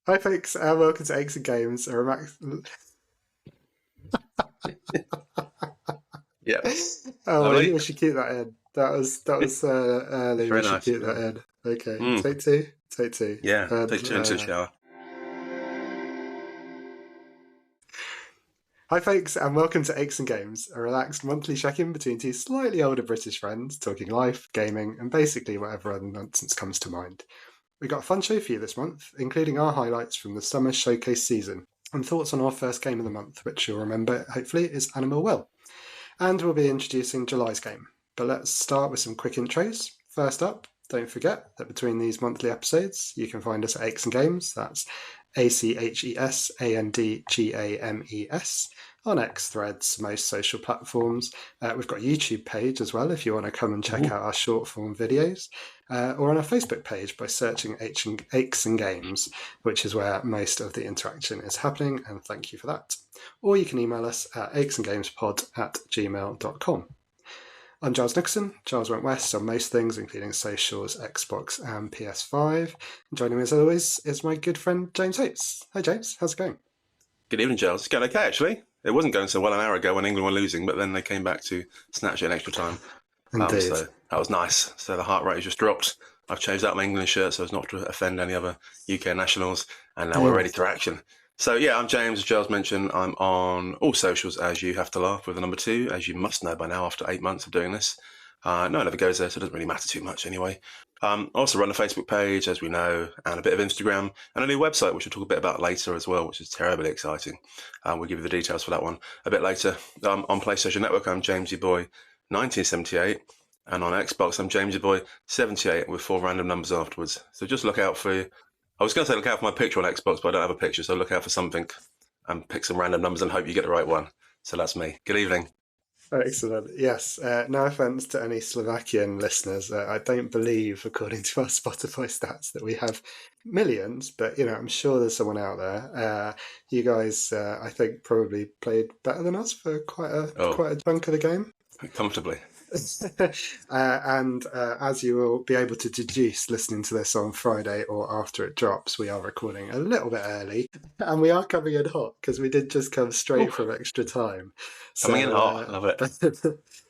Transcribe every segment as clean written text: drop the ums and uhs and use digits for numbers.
Hi, folks, and welcome to Eggs and Games. Yeah. Oh, Lovely. we should keep that in. That was early. Very We should nice. keep that in. Okay, Mm. take two. Take two. Yeah. And, Take two into the shower. hi, folks, and welcome to Eggs and Games, a relaxed monthly check-in between two slightly older British friends talking life, gaming, and basically whatever other nonsense comes to mind. We got a fun show for you this month, including our highlights from the summer showcase season and thoughts on our first game of the month, which you'll remember, hopefully, is Animal Will. And we'll be introducing July's game. But let's start with some quick intros. First up, don't forget that between these monthly episodes, you can find us at Eggs and Games. That's ACHESANDGAMES on X, Threads, most social platforms. We've got a YouTube page as well if you want to come and check out our short form videos, or on our Facebook page by searching Eggs and Games, which is where most of the interaction is happening, and thank you for that. Or you can email us at eggsandgamespod@gmail.com. I'm Giles Nicholson. Giles went west on most things, including socials, Xbox, and PS5. And joining me as always is my good friend James Hopes. Hi James, how's it going? Good evening, Giles. It's going okay, actually. It wasn't going so well an hour ago when England were losing, but then they came back to snatch it in extra time. Indeed. So that was nice. So the heart rate just dropped. I've changed out my England shirt so as not to offend any other UK nationals, and now we're ready for action. So yeah, I'm James, as Giles mentioned. I'm on all socials as you have to laugh with the number 2, as you must know by now after 8 months of doing this. No, it never goes there, so it doesn't really matter too much anyway. I also run a Facebook page, as we know, and a bit of Instagram, and a new website, which we'll talk a bit about later as well, which is terribly exciting. We'll give you the details for that one a bit later. On PlayStation Network, I'm Jamesy Boy 1978, and on Xbox, I'm Jamesy Boy 78 with 4 random numbers afterwards. So just look out for you. I was going to say look out for my picture on Xbox, but I don't have a picture, so look out for something and pick some random numbers and hope you get the right one. So that's me. Good evening. Excellent. Yes. No offense to any Slovakian listeners. I don't believe, according to our Spotify stats, that we have millions, but I'm sure there's someone out there. You guys, I think, probably played better than us for quite a chunk of the game. Comfortably. And as you will be able to deduce listening to this on Friday or after it drops, we are recording a little bit early, and we are coming in hot because we did just come straight from extra time. Coming in hot, love it.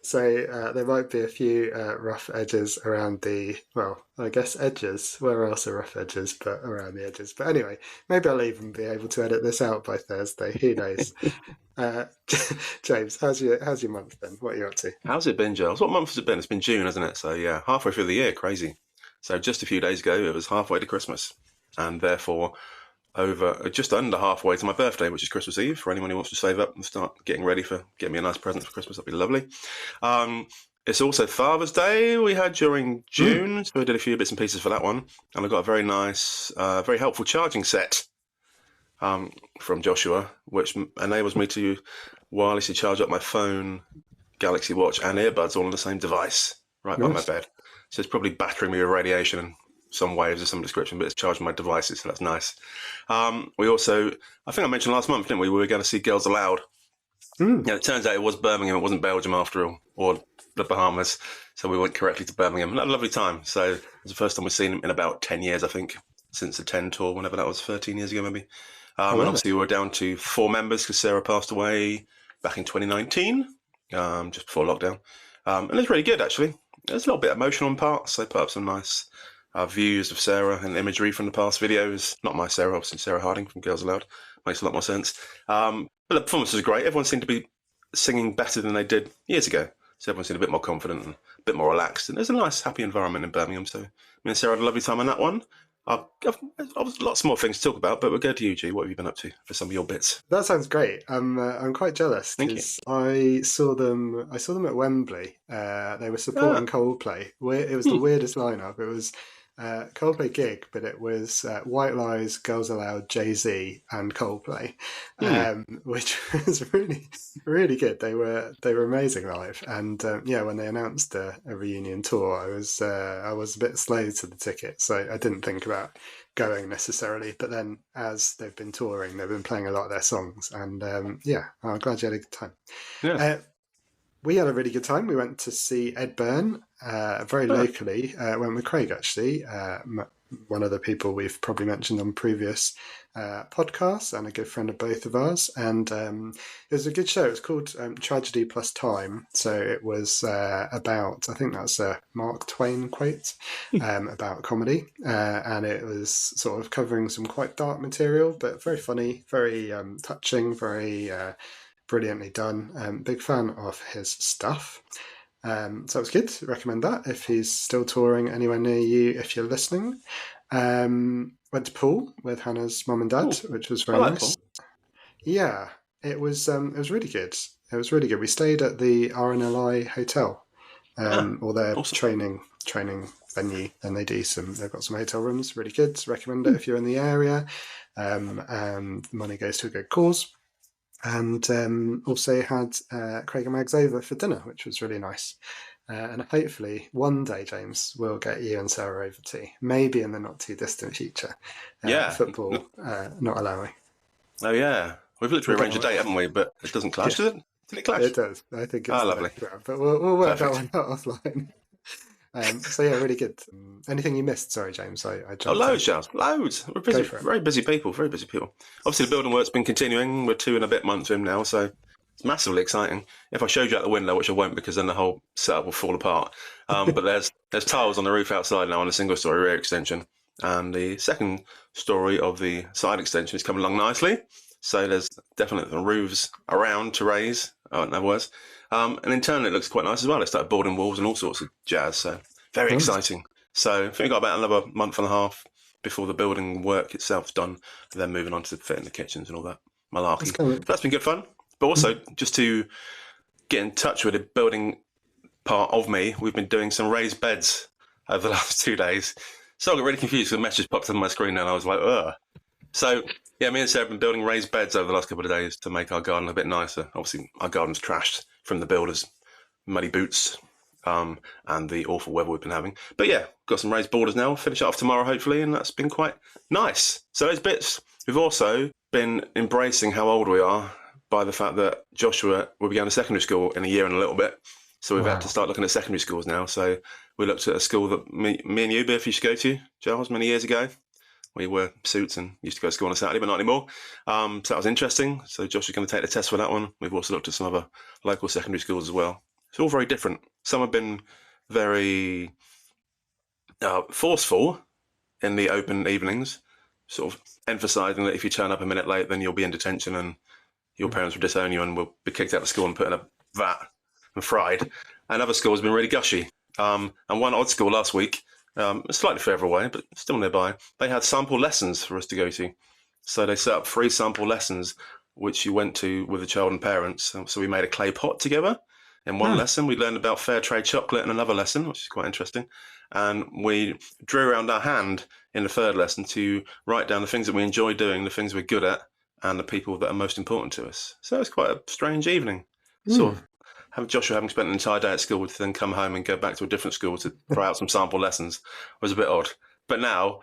So there might be a few rough edges around the, well, I guess edges. Where else are rough edges but around the edges? But anyway, maybe I'll even be able to edit this out by Thursday. Who knows? James, how's your month been? What are you up to? How's it been, Giles? What month has it been? It's been June, hasn't it? So yeah, halfway through the year, crazy. So just a few days ago, it was halfway to Christmas, and therefore over just under halfway to my birthday, which is Christmas Eve. For anyone who wants to save up and start getting ready for getting me a nice present for Christmas, that'd be lovely. It's also Father's Day we had during June, so we did a few bits and pieces for that one, and I got a very nice, very helpful charging set from Joshua, which enables me to wirelessly charge up my phone, Galaxy Watch, and earbuds all on the same device right by my bed. So it's probably battering me with radiation and some waves of some description, but it's charging my devices, so that's nice. We also, I think I mentioned last month, didn't we? We were going to see Girls Aloud. Yeah, it turns out it was Birmingham, it wasn't Belgium after all, or the Bahamas. So we went correctly to Birmingham and had a lovely time. So it was the first time we've seen him in about 10 years, I think, since the 10 tour, whenever that was, 13 years ago maybe. And obviously we were down to 4 members because Sarah passed away back in 2019, just before lockdown. And it was really good, actually. It was a little bit emotional in parts. They put up some nice views of Sarah and imagery from the past videos. Not my Sarah, obviously Sarah Harding from Girls Aloud. Makes a lot more sense. But the performance was great. Everyone seemed to be singing better than they did years ago. So everyone seemed a bit more confident and a bit more relaxed. And there's a nice, happy environment in Birmingham. So me and Sarah had a lovely time on that one. I've lots more things to talk about, but we'll go to you, G. What have you been up to for some of your bits? That sounds great. I'm quite jealous because I saw them at Wembley. They were supporting Coldplay. It was the weirdest lineup. It was Coldplay gig, but it was White Lies, Girls Aloud, Jay-Z, and Coldplay, which was really, really good. They were amazing live, and when they announced a reunion tour, I was a bit slow to the ticket, so I didn't think about going necessarily. But then, as they've been touring, they've been playing a lot of their songs, and I'm glad you had a good time. Yeah. We had a really good time. We went to see Ed Byrne very locally. Went with Craig, actually. one of the people we've probably mentioned on previous podcasts, and a good friend of both of ours. And it was a good show. It was called Tragedy Plus Time. So it was about, I think that's a Mark Twain quote, about comedy. And it was sort of covering some quite dark material, but very funny, very touching, very brilliantly done. Big fan of his stuff. So it was good. Recommend that if he's still touring anywhere near you, if you're listening. Went to Poole with Hannah's mum and dad, which was very nice. Poole. Yeah, it was really good. It was really good. We stayed at the RNLI hotel, or their awesome. training venue, and they've got some hotel rooms. Really good. Recommend it if you're in the area. And money goes to a good cause. And also had Craig and Mags over for dinner, which was really nice. And hopefully one day, James, we'll get you and Sarah over tea, maybe in the not too distant future. Football not allowing. Oh yeah, we've literally arranged a date, haven't we? But it doesn't clash, does it? Did it clash? It does. I think it's lovely. But we'll work that one out offline. So yeah, really good. Anything you missed? Sorry, James. I loads, Giles. Loads. We're busy, very busy people. Very busy people. Obviously, the building work's been continuing. We're 2 and a bit months in now, so it's massively exciting. If I showed you out the window, which I won't, because then the whole setup will fall apart. But there's tiles on the roof outside now on a single-story rear extension, and the second story of the side extension is coming along nicely. So there's definitely the roofs around to raise. In other words. And internally it looks quite nice as well. They started boarding walls and all sorts of jazz, so very exciting. So I think we've got about another month and a half before the building work itself's done, and then moving on to fitting the kitchens and all that malarkey. That's been good fun. But also, just to get in touch with the building part of me, we've been doing some raised beds over the last 2 days. So I got really confused because the message popped on my screen and I was like, ugh. So yeah, me and Sarah have been building raised beds over the last couple of days to make our garden a bit nicer. Obviously, our garden's trashed from the builders' muddy boots and the awful weather we've been having. But yeah, got some raised borders now. Finish it off tomorrow, hopefully, and that's been quite nice. So those bits. We've also been embracing how old we are by the fact that Joshua will be going to secondary school in a year and a little bit. So we've had to start looking at secondary schools now. So we looked at a school that me and you, Biff, used to go to, Giles, many years ago. We wore suits and used to go to school on a Saturday, but not anymore. So that was interesting. So Josh is going to take the test for that one. We've also looked at some other local secondary schools as well. It's all very different. Some have been very forceful in the open evenings, sort of emphasising that if you turn up a minute late, then you'll be in detention and your parents will disown you and will be kicked out of school and put in a vat and fried. And other schools have been really gushy. And one odd school last week, slightly further away, but still nearby, they had sample lessons for us to go to. So they set up 3 sample lessons, which you went to with the child and parents. So we made a clay pot together. In one lesson, we learned about fair trade chocolate in another lesson, which is quite interesting. And we drew around our hand in the third lesson to write down the things that we enjoy doing, the things we're good at, and the people that are most important to us. So it's quite a strange evening. Sort of Joshua having spent an entire day at school to then come home and go back to a different school to try out some sample lessons was a bit odd. But now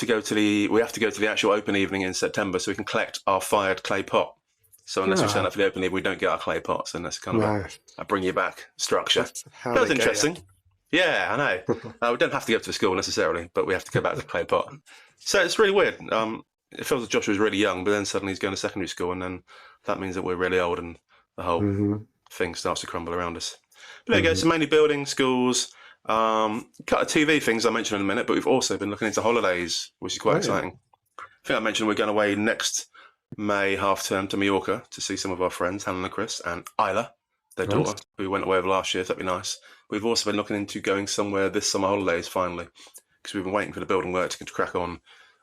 we have to go to the actual open evening in September so we can collect our fired clay pot. So unless we turn up for the open evening, we don't get our clay pots, and that's kind of a bring you back structure. That was interesting. Yeah, I know. We don't have to go to the school necessarily, but we have to go back to the clay pot. So it's really weird. It feels like Joshua's really young, but then suddenly he's going to secondary school, and then that means that we're really old, and the whole thing starts to crumble around us. But there you go. So mainly building, schools, cut of TV things I mentioned in a minute, but we've also been looking into holidays, which is quite exciting. I think I mentioned we're going away next May half-term to Mallorca to see some of our friends, Hannah and Chris, and Isla, their daughter, who went away over last year. So that'd be nice. We've also been looking into going somewhere this summer holidays, finally, because we've been waiting for the building work to crack on,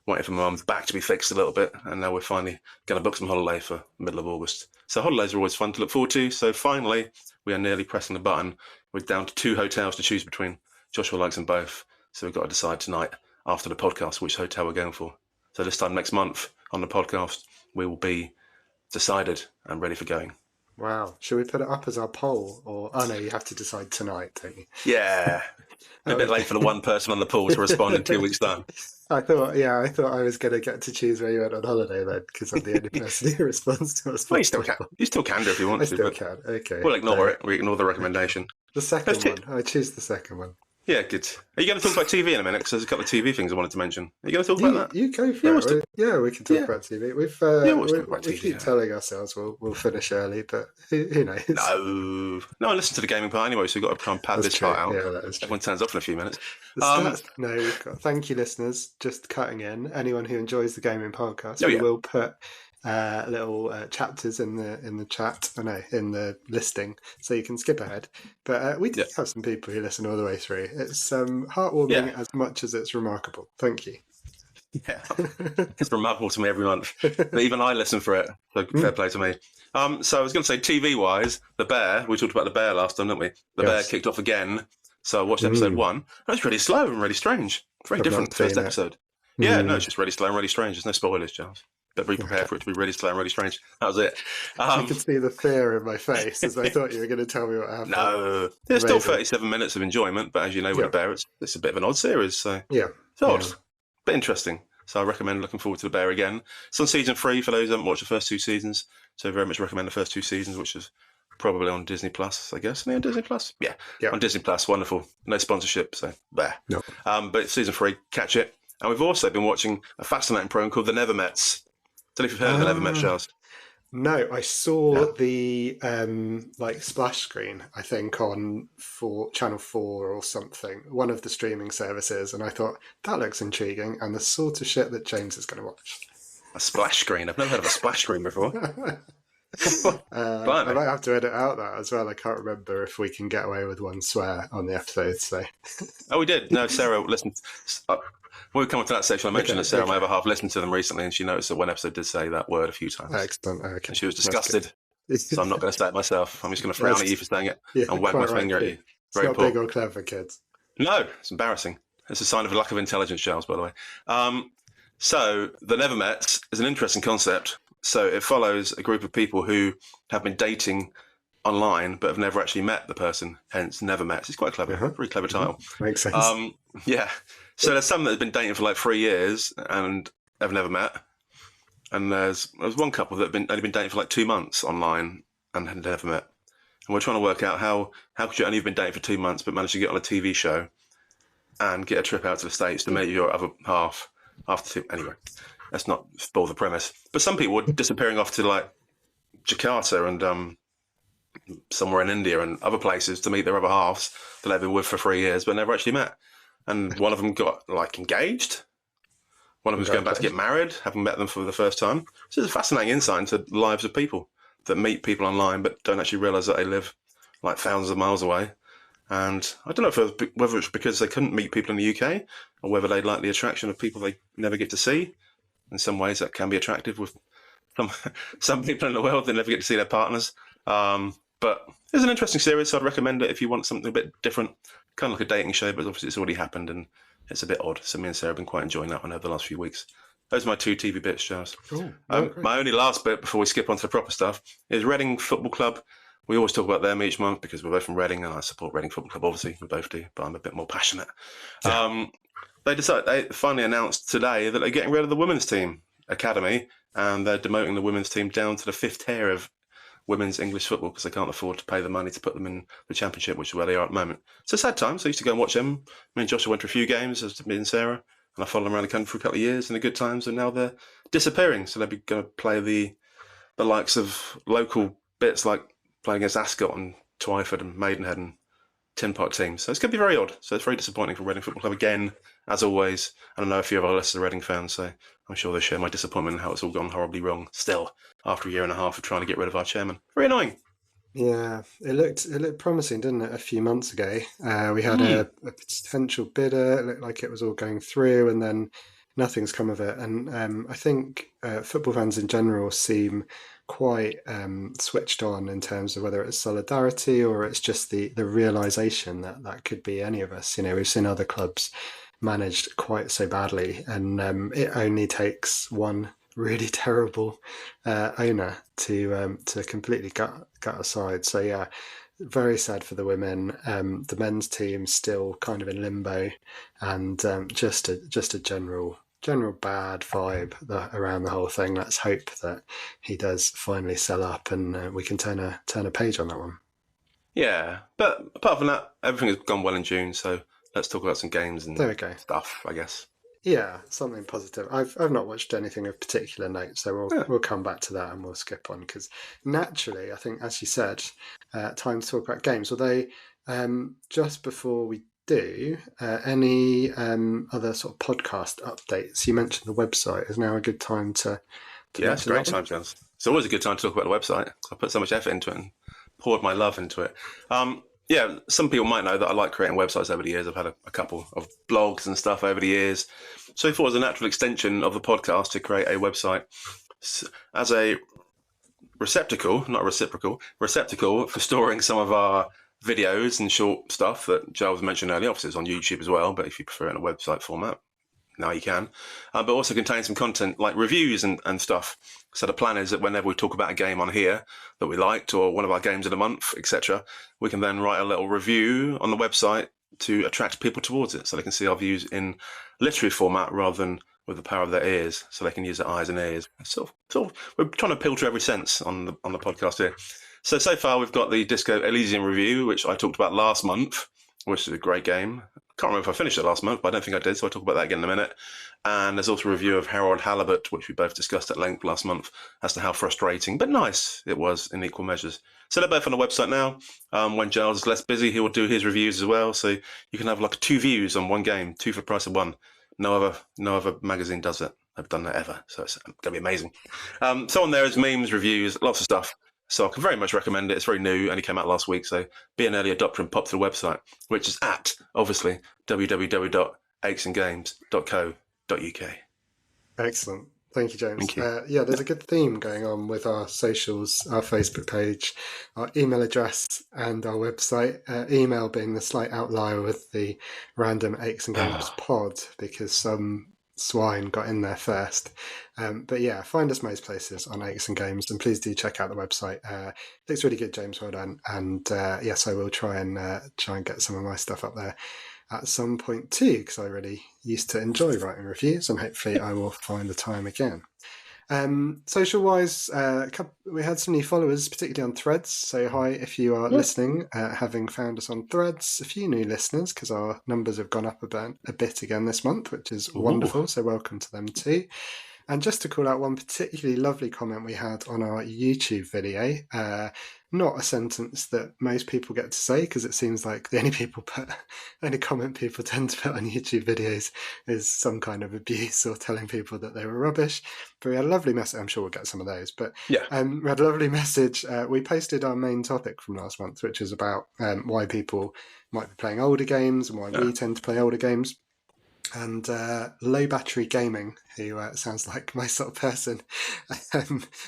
waiting for my mum's back to be fixed a little bit, and now we're finally going to book some holiday for the middle of August. So holidays are always fun to look forward to. So finally, we are nearly pressing the button. We're down to 2 hotels to choose between. Joshua likes them both, so we've got to decide tonight after the podcast which hotel we're going for. So this time next month on the podcast, we will be decided and ready for going. Wow. Should we put it up as our poll? Or, oh no, you have to decide tonight, don't you? Yeah. A bit late for the one person on the poll to respond in 2 weeks' time. I thought I was going to get to choose where you went on holiday then, because I'm the only person who responds to us. Well, you still can do if you want to. I still can, okay. We'll ignore it. We ignore the recommendation. The second one. I choose the second one. Yeah, good. Are you going to talk about TV in a minute? Because there's a couple of TV things I wanted to mention. Are you going to talk about that? You go Yeah, for it. Yeah, we can talk yeah, about TV. yeah. Let's talk about We TV. keep telling ourselves we'll finish early, but who knows? No, I listen to the gaming part anyway, so we've got to try and pad That's this true. part out. Yeah, that is true. Everyone turns off in a few minutes. The stats. No, we've got. Thank you, listeners. Just cutting in. Anyone who enjoys the gaming podcast, we will put little chapters in the chat. No, in the listing, so you can skip ahead. But we do have some people who listen all the way through. It's heartwarming as much as it's remarkable. Thank you. Yeah, it's remarkable to me every month. But even I listen for it. So fair play to me. So I was going to say, TV-wise, The Bear. We talked about The Bear last time, didn't we? The Bear kicked off again. So I watched episode 1. That's really slow and really strange. Very different to the first episode. Yeah, no, it's just really slow and really strange. There's no spoilers, Giles. But be prepared for it to be really slow and really strange. That was it. You could see the fear in my face as I thought you were going to tell me what happened. No, there's still 37 minutes of enjoyment, but as you know with The Bear, it's a bit of an odd series. So it's odd, but interesting. So I recommend looking forward to The Bear again. It's on season 3 for those who haven't watched the first 2 seasons. So very much recommend the first 2 seasons, which is probably on Disney Plus, I guess. On Disney Plus? Yeah. On Disney Plus. Wonderful. No sponsorship, so there. No. But season 3, catch it. And we've also been watching a fascinating program called The Nevermets. Don't know if you've heard of The Nevermets, Giles. No, I saw the splash screen, I think, on Channel 4 or something, one of the streaming services, and I thought, that looks intriguing, and the sort of shit that James is going to watch. A splash screen? I've never heard of a splash screen before. I might have to edit out that as well. I can't remember if we can get away with one swear on the episode. So. Oh, we did. No, Sarah listened. When we come to that section, I mentioned that Sarah, my other half, listened to them recently, and she noticed that one episode did say that word a few times. Excellent. Okay. And she was disgusted. So I'm not going to say it myself. I'm just going to frown at you for saying it and wag my finger at you. It's not big or clever, kids. No, it's embarrassing. It's a sign of a lack of intelligence, Giles, by the way. So The Nevermets is an interesting concept. So it follows a group of people who have been dating online but have never actually met the person, hence Nevermets. It's quite clever. Very clever title. Makes sense. Yeah. So there's some that have been dating for like 3 years and have never met. And there's one couple that have only been dating for like 2 months online and had never met. And we're trying to work out how could you only have been dating for 2 months but manage to get on a TV show and get a trip out to the States to meet your other half after 2. Anyway, let's not spoil the premise. But some people were disappearing off to like Jakarta and somewhere in India and other places to meet their other halves that they've been with for 3 years but never actually met. And one of them got like engaged. One of them's going back to get married, having met them for the first time. So it's a fascinating insight into the lives of people that meet people online but don't actually realise that they live like thousands of miles away. And I don't know whether it's because they couldn't meet people in the UK or whether they like the attraction of people they never get to see. In some ways that can be attractive with some people in the world that never get to see their partners. But it's an interesting series, so I'd recommend it if you want something a bit different, kind of like a dating show, but obviously it's already happened and it's a bit odd. So me and Sarah have been quite enjoying that one over the last few weeks. Those are my 2 TV bits, Giles. My only last bit before we skip on to the proper stuff is Reading Football Club. We always talk about them each month because we're both from Reading and I support Reading Football Club, obviously. We both do, but I'm a bit more passionate. Yeah. They finally announced today that they're getting rid of the women's team academy and they're demoting the women's team down to the 5th tier of women's English football because they can't afford to pay the money to put them in the Championship, which is where they are at the moment. It's a sad time. So I used to go and watch them. Me and Joshua went to a few games, as me and Sarah, and I followed them around the country for a couple of years in the good times, and now they're disappearing. So they're going to play the likes of local bits like playing against Ascot and Twyford and Maidenhead and Tin Pot teams. So it's going to be very odd. So it's very disappointing for Reading Football Club again, as always. And I know a few of our listeners are Reading fans, so I'm sure they share my disappointment in how it's all gone horribly wrong still after a year and a half of trying to get rid of our chairman. Very annoying. Yeah, it looked promising, didn't it, a few months ago? We had a potential bidder. It looked like it was all going through, and then nothing's come of it. And I think football fans in general seem quite switched on in terms of whether it's solidarity or it's just the realisation that could be any of us. You know, we've seen other clubs managed quite so badly, and it only takes one really terrible owner to completely gut aside. So yeah, very sad for the women. The men's team still kind of in limbo, and just a general bad vibe around the whole thing. Let's hope that he does finally sell up and we can turn a page on that one. Yeah, but apart from that, everything has gone well in June, so let's talk about some games and There we go. stuff, I guess. Yeah, something positive. I've not watched anything of particular note, so we'll come back to that and we'll skip on because naturally, I think, as you said, time to talk about games. Although, just before we do, any other sort of podcast updates? You mentioned the website. Is now a good time to yeah, it's a great time, Giles. It's always a good time to talk about the website. I put so much effort into it and poured my love into it. Yeah, some people might know that I like creating websites over the years. I've had a couple of blogs and stuff over the years. So I thought it was a natural extension of the podcast to create a website as a receptacle, not reciprocal, receptacle for storing some of our videos and short stuff that Giles mentioned earlier. Obviously, it's on YouTube as well, but if you prefer it in a website format, now you can. But also contains some content like reviews and stuff. So the plan is that whenever we talk about a game on here that we liked or one of our games of the month, etc., we can then write a little review on the website to attract people towards it so they can see our views in literary format rather than with the power of their ears, so they can use their eyes and ears. So we're trying to appeal to every sense on the podcast here. So far we've got the Disco Elysium review, which I talked about last month, which is a great game. Can't remember if I finished it last month, but I don't think I did, so I'll talk about that again in a minute. And there's also a review of Harold Halibut, which we both discussed at length last month, as to how frustrating but nice it was in equal measures. So they're both on the website now. When Giles is less busy, he will do his reviews as well. So you can have like 2 views on one game, 2 for the price of 1. No other magazine does it. I've done that ever, so it's going to be amazing. So on there is memes, reviews, lots of stuff. So I can very much recommend it. It's very new, only came out last week. So be an early adopter and pop to the website, which is at, obviously, www.akesandgames.co.uk. Excellent. Thank you, James. Thank you. Yeah, there's a good theme going on with our socials, our Facebook page, our email address, and our website. Email being the slight outlier with the random Aches and Games pod, because some swine got in there first. But yeah, find us most places on Aches and Games, and please do check out the website. It's really good, James. Well done. And yes, I will try and get some of my stuff up there at some point too, because I really used to enjoy writing reviews, and hopefully I will find the time again. Social wise, we had some new followers, particularly on Threads. So hi if you are listening, having found us on Threads. A few new listeners because our numbers have gone up a bit again this month, which is wonderful. So welcome to them too. And just to call out one particularly lovely comment we had on our YouTube video, not a sentence that most people get to say, because it seems like the only comment people tend to put on YouTube videos is some kind of abuse or telling people that they were rubbish. But we had a lovely message. I'm sure we'll get some of those. But yeah, we had a lovely message. We posted our main topic from last month, which is about why people might be playing older games and why we tend to play older games. And Low Battery Gaming, who sounds like my sort of person,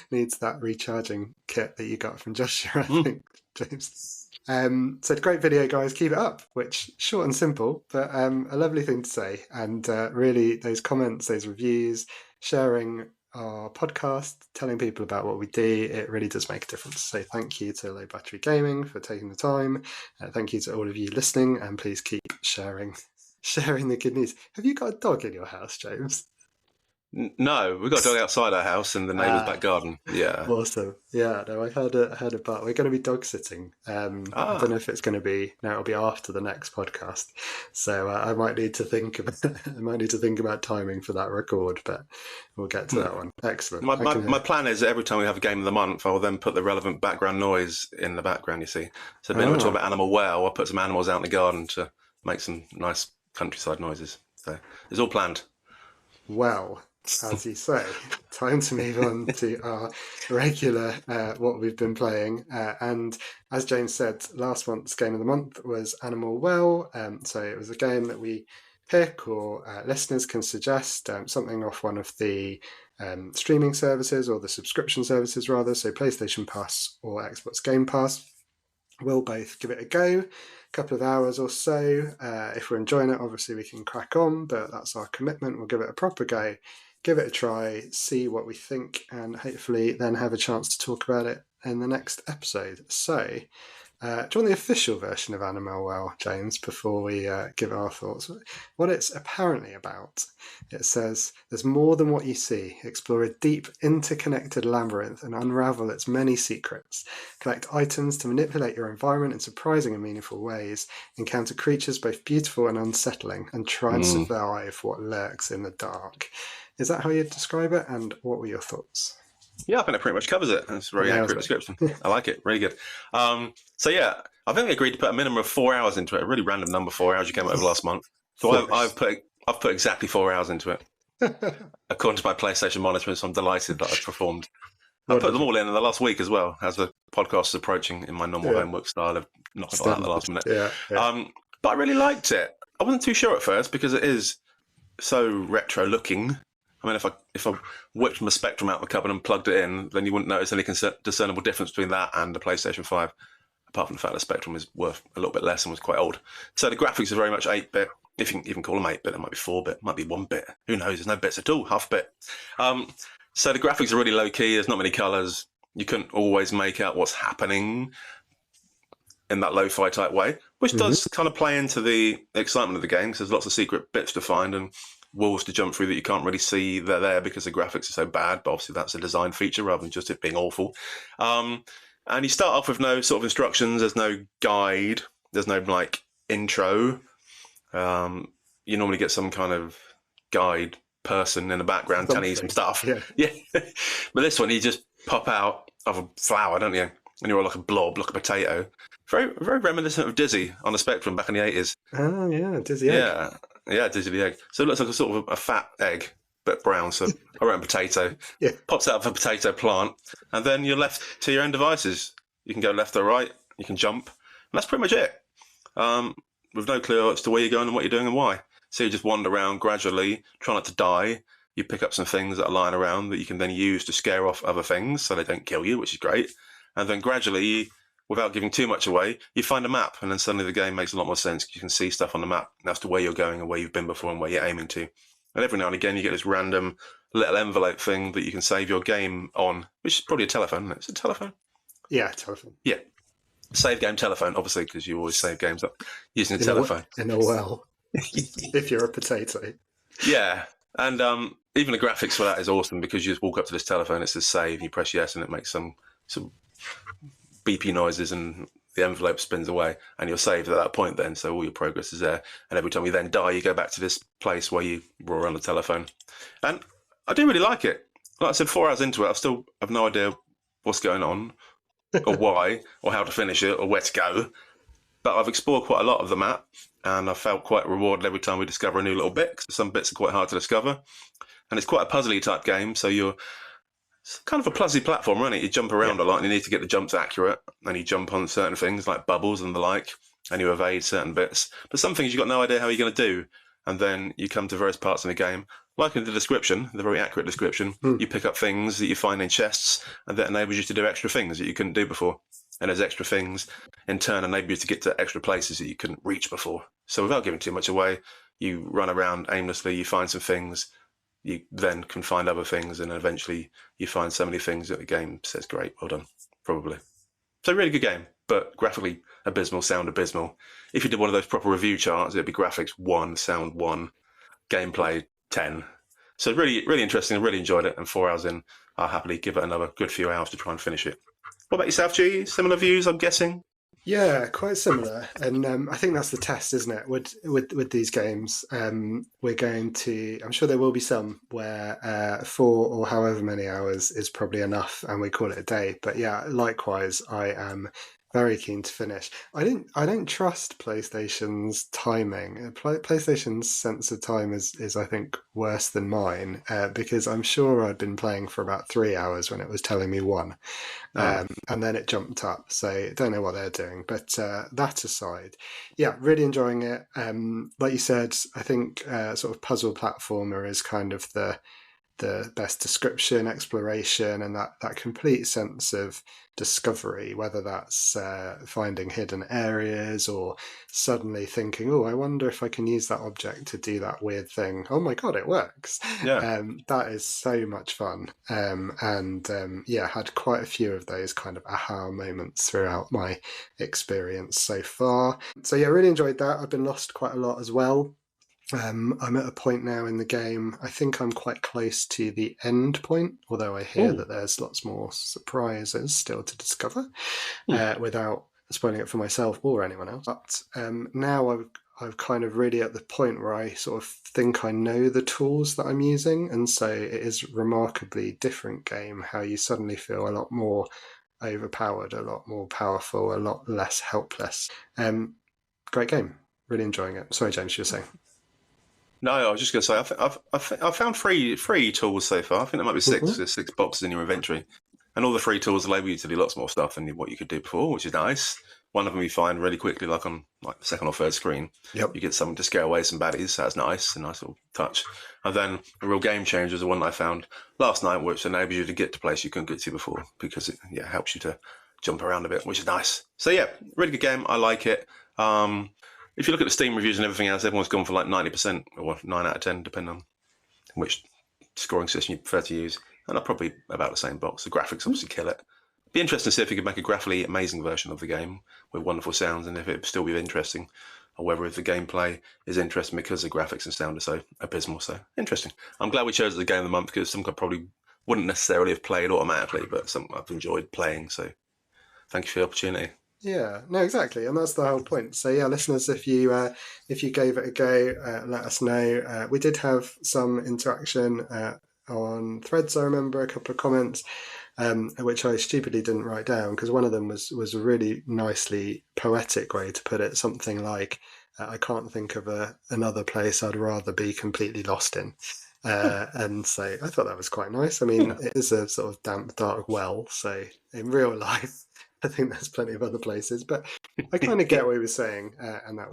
needs that recharging kit that you got from Joshua, I think, James. So great video, guys. Keep it up, which short and simple, but a lovely thing to say. And really, those comments, those reviews, sharing our podcast, telling people about what we do, it really does make a difference. So thank you to Low Battery Gaming for taking the time. Thank you to all of you listening, and please keep sharing the good news. Have you got a dog in your house, James? No, we've got a dog outside our house in the neighbour's back garden. Yeah. Awesome. Yeah, no, I heard a bark. We're going to be dog sitting. I don't know if it's going to be now. It'll be after the next podcast, so I might need to think about timing for that record, but we'll get to that one. Excellent. My plan is that every time we have a game of the month, I will then put the relevant background noise in the background. You see, so when we talk about animal well, I'll put some animals out in the garden to make some nice countryside noises. So it's all planned. Well, as you say, time to move on to our regular what we've been playing. And as James said, last month's game of the month was Animal Well. So it was a game that we pick, or listeners can suggest something off one of the streaming services, or the subscription services rather. So PlayStation Plus or Xbox Game Pass. We'll both give it a go. Couple of hours or so. If we're enjoying it, obviously we can crack on, but that's our commitment. We'll give it a proper go, give it a try, see what we think, and hopefully then have a chance to talk about it in the next episode. So Do you want the official version of Animal Well, James, before we give our thoughts? What it's apparently about, it says, there's more than what you see. Explore a deep, interconnected labyrinth and unravel its many secrets. Collect items to manipulate your environment in surprising and meaningful ways. Encounter creatures both beautiful and unsettling, and try and survive what lurks in the dark. Is that how you'd describe it? And what were your thoughts? Yeah, I think it pretty much covers it. It's a very accurate description. I like it. Really good. So yeah, I think we agreed to put a minimum of 4 hours into it. A really random number, 4 hours you came up with last month. So I've put exactly 4 hours into it. According to my PlayStation monitor, so I'm delighted that I've performed. I put them all in the last week as well, as the podcast is approaching in my normal homework style of knocking it out at the last minute. But I really liked it. I wasn't too sure at first because it is so retro looking. I mean, if I whipped my Spectrum out of the cupboard and plugged it in, then you wouldn't notice any discernible difference between that and the PlayStation 5, apart from the fact that Spectrum is worth a little bit less and was quite old. So the graphics are very much 8-bit. If you can even call them 8-bit, it might be 4-bit, might be 1-bit. Who knows? There's no bits at all, half-bit. So the graphics are really low-key. There's not many colours. You couldn't always make out what's happening in that lo-fi type way, which does kind of play into the excitement of the game, because there's lots of secret bits to find and walls to jump through that you can't really see they're there because the graphics are so bad, but obviously that's a design feature rather than just it being awful. And you start off with no sort of instructions, there's no guide, there's no like intro. You normally get some kind of guide person in the background telling you some stuff. Yeah. But this one, you just pop out of a flower, don't you? And you're like a blob, like a potato. Very, very reminiscent of Dizzy on the Spectrum back in the 80s. Oh, yeah, Dizzy egg. Yeah, Dizzy the egg. So it looks like a sort of a fat egg, but brown, so around potato. Pops out of a potato plant, and then you're left to your own devices. You can go left or right, you can jump, and that's pretty much it. With no clue as to where you're going and what you're doing and why. So you just wander around gradually, try not to die. You pick up some things that are lying around that you can then use to scare off other things so they don't kill you, which is great. And then gradually, without giving too much away, you find a map, and then suddenly the game makes a lot more sense. You can see stuff on the map as to where you're going and where you've been before and where you're aiming to. And every now and again, you get this random little envelope thing that you can save your game on, which is probably a telephone. Is it a telephone? Yeah, telephone. Yeah. Save game telephone, obviously, because you always save games up using a telephone. In a well. If you're a potato. Yeah. And even the graphics for that is awesome, because you just walk up to this telephone, it says save, and you press yes, and it makes some beepy noises, and the envelope spins away, and you're saved at that point then, so all your progress is there. And every time you then die, you go back to this place where you were on the telephone. And I do really like it. Like I said, 4 hours into it, I still have no idea what's going on, or why, or how to finish it, or where to go. But I've explored quite a lot of the map, and I felt quite rewarded every time we discover a new little bit, because some bits are quite hard to discover. And it's quite a puzzly type game, so it's kind of a puzzly platform, isn't it? You jump around a lot, and you need to get the jumps accurate, and you jump on certain things like bubbles and the like, and you evade certain bits. But some things you've got no idea how you're going to do, and then you come to various parts in the game. Like in the description, the very accurate description, you pick up things that you find in chests, and that enables you to do extra things that you couldn't do before. And those extra things, in turn, enable you to get to extra places that you couldn't reach before. So without giving too much away, you run around aimlessly, you find some things, you then can find other things, and eventually you find so many things that the game says, great, well done, probably. So really good game, but graphically abysmal, sound abysmal. If you did one of those proper review charts, it'd be graphics 1, sound 1, gameplay 10. So really, really interesting. I really enjoyed it, and 4 hours in, I'll happily give it another good few hours to try and finish it. What about yourself, G? Similar views, I'm guessing? Yeah, quite similar, and I think that's the test, isn't it? With these games, we're going to. I'm sure there will be some where 4 or however many hours is probably enough, and we call it a day. But yeah, likewise, I am very keen to finish. I don't trust PlayStation's timing. PlayStation's sense of time is I think worse than mine, because I'm sure I'd been playing for about 3 hours when it was telling me 1. And then it jumped up. So I don't know what they're doing. But that aside, yeah, really enjoying it. Like you said, I think sort of puzzle platformer is kind of the the best description, exploration, and that complete sense of discovery, whether that's finding hidden areas or suddenly thinking, oh, I wonder if I can use that object to do that weird thing. Oh my God, it works. Yeah. That is so much fun. Yeah, had quite a few of those kind of aha moments throughout my experience so far. So yeah, really enjoyed that. I've been lost quite a lot as well. I'm at a point now in the game, I think I'm quite close to the end point, although I hear that there's lots more surprises still to discover without spoiling it for myself or anyone else. But now I've kind of really at the point where I sort of think I know the tools that I'm using, and so it is a remarkably different game, how you suddenly feel a lot more overpowered, a lot more powerful, a lot less helpless. Great game. Really enjoying it. Sorry, James, you were saying. No, I was just going to say, I've found three tools so far. I think there might be six. There's 6 boxes in your inventory. And all the 3 tools enable you to do lots more stuff than what you could do before, which is nice. One of them you find really quickly, like on the second or third screen. Yep. You get something to scare away some baddies. That's nice, a nice little touch. And then a real game changer is the one I found last night, which enables you to get to places you couldn't get to before, because it helps you to jump around a bit, which is nice. So yeah, really good game. I like it. If you look at the Steam reviews and everything else, everyone's gone for like 90% or 9 out of 10, depending on which scoring system you prefer to use. And they're probably about the same box. The graphics obviously kill it. Be interesting to see if you could make a graphically amazing version of the game with wonderful sounds, and if it would still be interesting, or whether if the gameplay is interesting because the graphics and sound are so abysmal. So interesting. I'm glad we chose it as the game of the month, because some probably wouldn't necessarily have played automatically, but some I've enjoyed playing. So thank you for the opportunity. Yeah, no, exactly, and that's the whole point. So yeah, listeners, if you gave it a go, let us know. We did have some interaction on Threads. I remember a couple of comments, which I stupidly didn't write down, because one of them was a really nicely poetic way to put it. Something like, "I can't think of another place I'd rather be completely lost in." And so I thought that was quite nice. I mean, It is a sort of damp, dark well, so in real life, I think there's plenty of other places, but I kind of get what he was saying, and that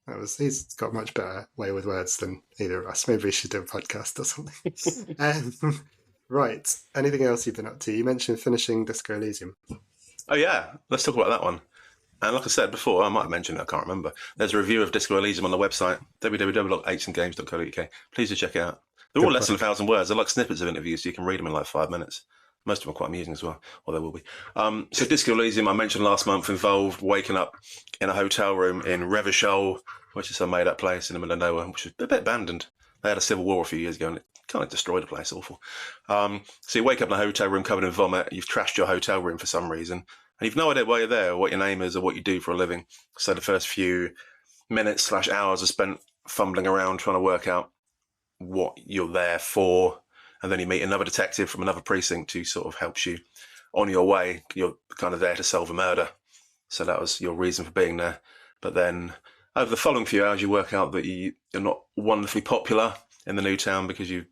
was he's got a much better way with words than either of us. Maybe we should do a podcast or something. Right. Anything else you've been up to? You mentioned finishing Disco Elysium. Oh yeah, let's talk about that one. And like I said before, I might have mentioned it, I can't remember. There's a review of Disco Elysium on the website, www.8andgames.co.uk. Please do check it out. They're all less than 1,000 words. They're like snippets of interviews, so you can read them in like 5 minutes. Most of them are quite amusing as well, or they will be. So Disco Elysium, I mentioned last month, involved waking up in a hotel room in Revachol, which is some made-up place in the middle of nowhere, which is a bit abandoned. They had a civil war a few years ago, and it kind of destroyed the place. Awful. So you wake up in a hotel room covered in vomit. You've trashed your hotel room for some reason, and you've no idea why you're there, or what your name is, or what you do for a living. So the first few minutes/hours are spent fumbling around trying to work out what you're there for. And then you meet another detective from another precinct who sort of helps you on your way. You're kind of there to solve a murder. So that was your reason for being there. But then over the following few hours, you work out that you're not wonderfully popular in the new town, because you've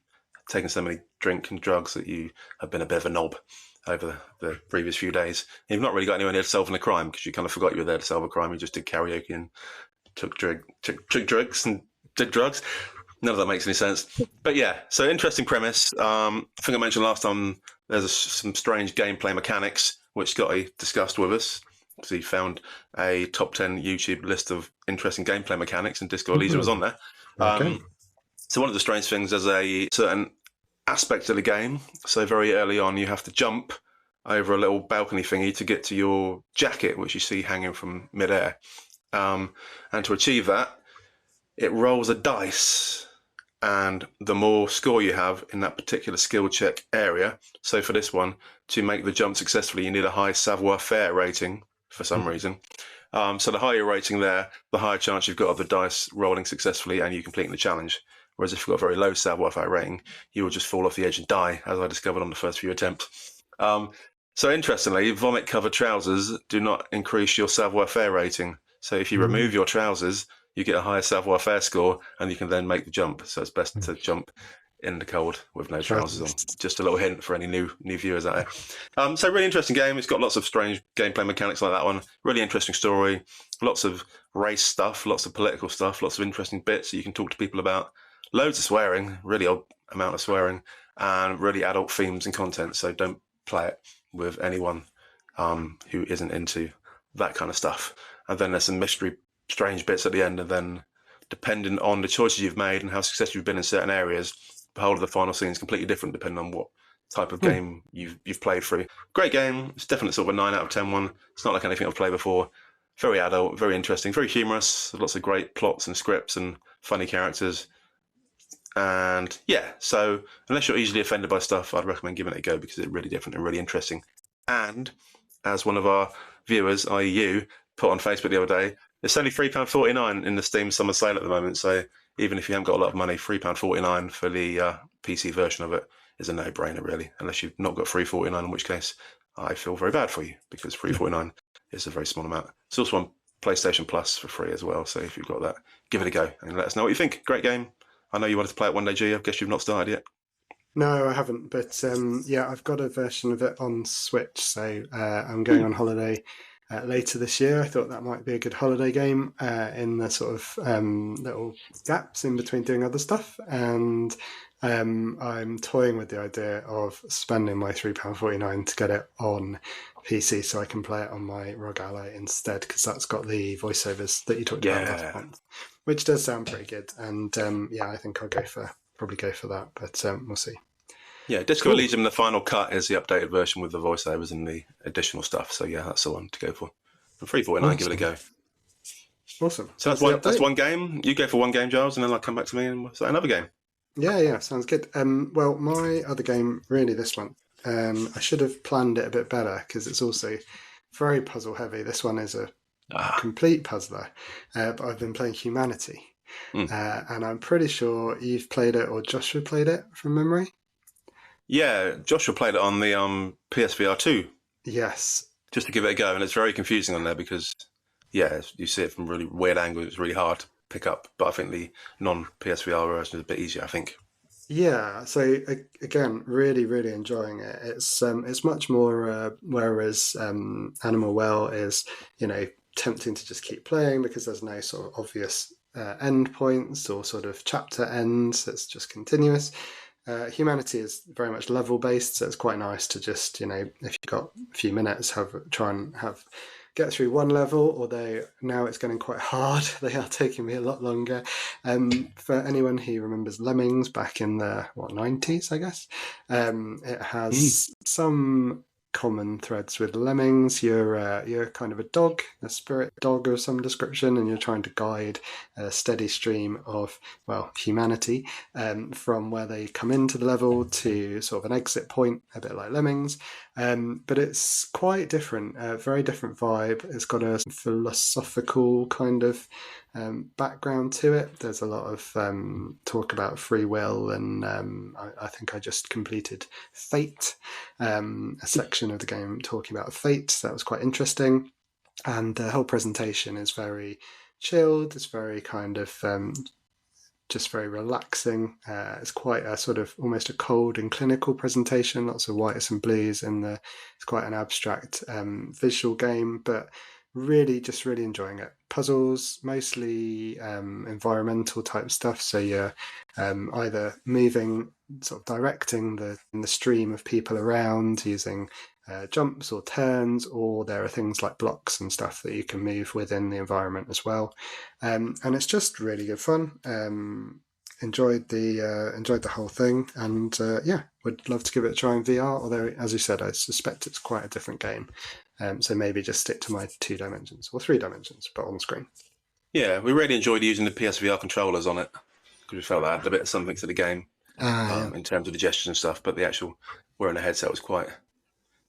taken so many drink and drugs that you have been a bit of a knob over the previous few days. And you've not really got anywhere near to solving a crime, because you kind of forgot you were there to solve a crime. You just did karaoke and took drugs and did drugs. None of that makes any sense. But yeah, so interesting premise. I think I mentioned last time there's some strange gameplay mechanics, which Scotty discussed with us, because he found a top 10 YouTube list of interesting gameplay mechanics, and Disco Elysium was on there. Okay. So one of the strange things, there's a certain aspect of the game. So very early on, you have to jump over a little balcony thingy to get to your jacket, which you see hanging from midair. And to achieve that, it rolls a dice. And the more score you have in that particular skill check area, so for this one, to make the jump successfully, you need a high savoir-faire rating for some reason. So the higher your rating there, the higher chance you've got of the dice rolling successfully and you completing the challenge. Whereas if you've got a very low savoir-faire rating, you will just fall off the edge and die, as I discovered on the first few attempts. So interestingly, vomit-covered trousers do not increase your savoir-faire rating. So if you remove your trousers, you get a higher savoir-faire score, and you can then make the jump. So it's best to jump in the cold with no trousers on. Just a little hint for any new viewers out there. So really interesting game. It's got lots of strange gameplay mechanics like that one. Really interesting story. Lots of race stuff, lots of political stuff, lots of interesting bits that you can talk to people about. loads of swearing, really odd amount of swearing, and really adult themes and content. So don't play it with anyone who isn't into that kind of stuff. And then there's some mystery, strange bits at the end, and then depending on the choices you've made and how successful you've been in certain areas, the whole of the final scene is completely different depending on what type of game you've played through. Great game. It's definitely sort of a 9 out of 10 one. It's not like anything I've played before. Very adult, very interesting, very humorous. Lots of great plots and scripts and funny characters. And yeah, so unless you're easily offended by stuff, I'd recommend giving it a go because it's really different and really interesting. And as one of our viewers, i.e. you, put on Facebook the other day, it's only £3.49 in the Steam summer sale at the moment. So even if you haven't got a lot of money, £3.49 for the PC version of it is a no-brainer, really, unless you've not got $3.49, in which case I feel very bad for you because $3.49 is a very small amount. It's also on PlayStation Plus for free as well. So if you've got that, give it a go and let us know what you think. Great game. I know you wanted to play it one day, G. I guess you've not started yet. No, I haven't. But yeah, I've got a version of it on Switch. So I'm going on holiday later this year. I thought that might be a good holiday game in the sort of little gaps in between doing other stuff. And I'm toying with the idea of spending my £3.49 to get it on PC so I can play it on my ROG Ally instead, because that's got the voiceovers that you talked about last month, which does sound pretty good. And yeah, I think I'll probably go for that, but we'll see. Yeah, Disco Elysium, the final cut, is the updated version with the voiceovers and the additional stuff. So yeah, that's the one to go for. For £3.49, give it a go. Awesome. So that's one game. You go for one game, Giles, and then I'll come back to me and say another game. Yeah, sounds good. Well, my other game, really this one, I should have planned it a bit better because it's also very puzzle heavy. This one is a complete puzzler, but I've been playing Humanity, and I'm pretty sure you've played it or Joshua played it from memory. Yeah, Joshua played it on the PSVR 2. Yes. Just to give it a go, and it's very confusing on there because, yeah, you see it from really weird angles. It's really hard to pick up, but I think the non-PSVR version is a bit easier, I think. Yeah, so again, really, really enjoying it. It's much more, whereas Animal Well is, tempting to just keep playing because there's no sort of obvious end points or sort of chapter ends. It's just continuous. Humanity is very much level based, so it's quite nice to just, if you've got a few minutes, get through one level, although now it's getting quite hard. They are taking me a lot longer. For anyone who remembers Lemmings back in the 90s, I guess, it has some common threads with Lemmings. You're kind of a dog, a spirit dog of some description, and you're trying to guide a steady stream of, humanity from where they come into the level to sort of an exit point, a bit like Lemmings. But it's quite different, a very different vibe. It's got a philosophical kind of background to it. There's a lot of talk about free will, and I think I just completed Fate, a section of the game talking about fate. That was quite interesting, and the whole presentation is very chilled. It's very kind of just very relaxing. It's quite a sort of almost a cold and clinical presentation, lots of whites and blues, and it's quite an abstract visual game, but really enjoying it. Puzzles, mostly environmental type stuff, so you're either moving, sort of directing the stream of people around using jumps or turns, or there are things like blocks and stuff that you can move within the environment as well, and it's just really good fun. Enjoyed the whole thing, and would love to give it a try in VR, although as you said, I suspect it's quite a different game, so maybe just stick to my 2 dimensions or 3 dimensions but on screen. Yeah, we really enjoyed using the PSVR controllers on it because we felt that added a bit of something to the game in terms of the gestures and stuff, but the actual wearing a headset was quite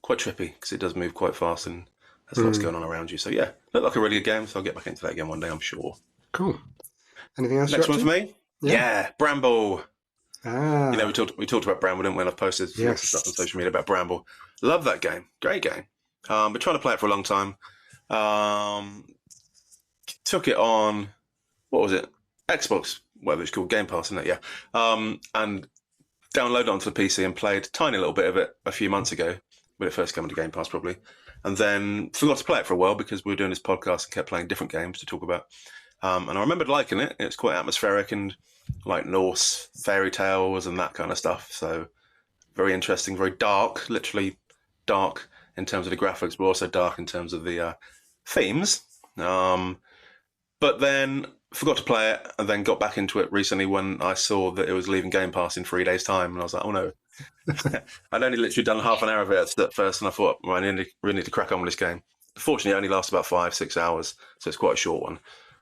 trippy because it does move quite fast and there's lots going on around you. So yeah, looked like a really good game, so I'll get back into that again one day, I'm sure. Cool. Anything else? Next one for me? Yeah, Bramble. We talked about Bramble, didn't we? I've posted stuff on social media about Bramble. Love that game. Great game. Been trying to play it for a long time. Took it on, what was it? Xbox, whatever it's called, Game Pass, isn't it? Yeah. And downloaded it onto the PC and played a tiny little bit of it a few months ago when it first came to Game Pass, probably. And then forgot to play it for a while because we were doing this podcast and kept playing different games to talk about. And I remembered liking it. It's quite atmospheric and like Norse fairy tales and that kind of stuff. So very interesting, very dark, literally dark in terms of the graphics, but also dark in terms of the themes. But then forgot to play it and then got back into it recently when I saw that it was leaving Game Pass in 3 days' time. And I was like, oh no. I'd only literally done half an hour of it at first, and I thought, well, I really need to crack on with this game. Fortunately, it only lasts about 5-6 hours, so it's quite a short one.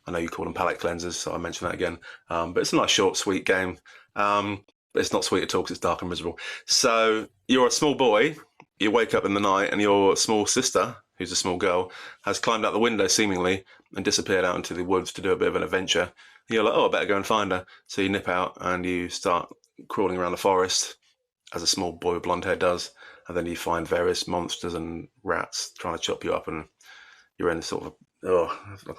I know you call them palate cleansers, so I mentioned that again. But it's a nice, short, sweet game. But it's not sweet at all because it's dark and miserable. So you're a small boy, you wake up in the night, and your small sister, who's a small girl, has climbed out the window, seemingly, and disappeared out into the woods to do a bit of an adventure. And you're like, oh, I better go and find her. So you nip out, and you start crawling around the forest, as a small boy with blonde hair does, and then you find various monsters and rats trying to chop you up, and you're in sort of like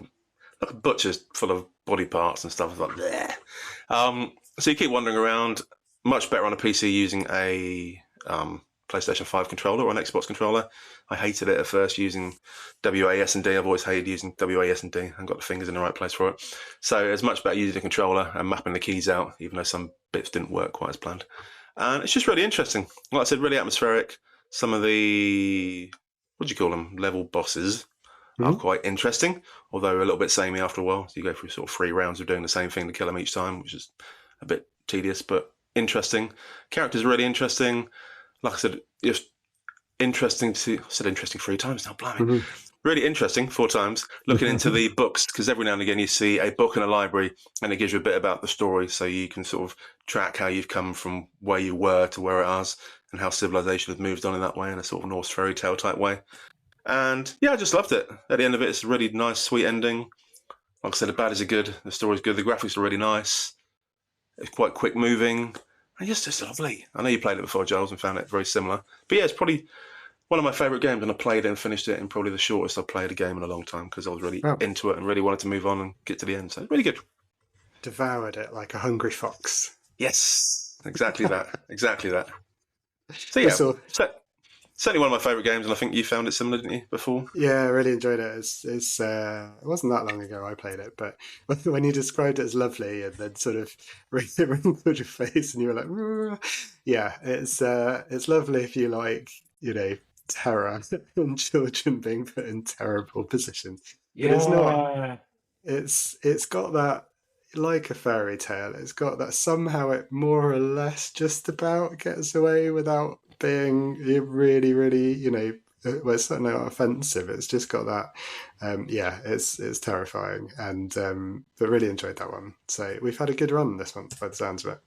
a butcher's full of body parts and stuff. Like, so you keep wandering around. Much better on a PC using a PlayStation 5 controller or an Xbox controller. I hated it at first using WASD. I've always hated using WASD. I've got the fingers in the right place for it. So it's much better using a controller and mapping the keys out, even though some bits didn't work quite as planned. And it's just really interesting. Like I said, really atmospheric. Some of the, what do you call them, level bosses are quite interesting, although a little bit samey after a while. So you go through sort of 3 rounds of doing the same thing to kill them each time, which is a bit tedious, but interesting. Characters are really interesting. Like I said, just interesting to, I said interesting 3 times now, blimey. Really interesting 4 times, looking into the books, because every now and again you see a book in a library and it gives you a bit about the story, so you can sort of track how you've come from where you were to where it is and how civilization has moved on in that way, in a sort of Norse fairy tale type way. And yeah, I just loved it. At the end of it, it's a really nice, sweet ending. Like I said, the baddies are good, the story's good, the graphics are really nice. It's quite quick moving, and just lovely. I know you played it before, Giles, and found it very similar. But yeah, it's probably one of my favourite games, and I played it and finished it in probably the shortest I've played a game in a long time, because I was really into it and really wanted to move on and get to the end. So really good. Devoured it like a hungry fox. Yes, exactly that. Exactly that. So yeah, certainly one of my favourite games, and I think you found it similar, didn't you, before? Yeah, I really enjoyed it. It wasn't that long ago I played it, but when you described it as lovely and then sort of wrinkled your face and you were like, yeah, it's lovely if you like, terror and children being put in terrible positions. But it's not. It's got that, like a fairy tale. It's got that somehow it more or less just about gets away without being really, really, well, it's certainly not offensive. It's just got that, it's terrifying, and but really enjoyed that one. So we've had a good run this month by the sounds of it.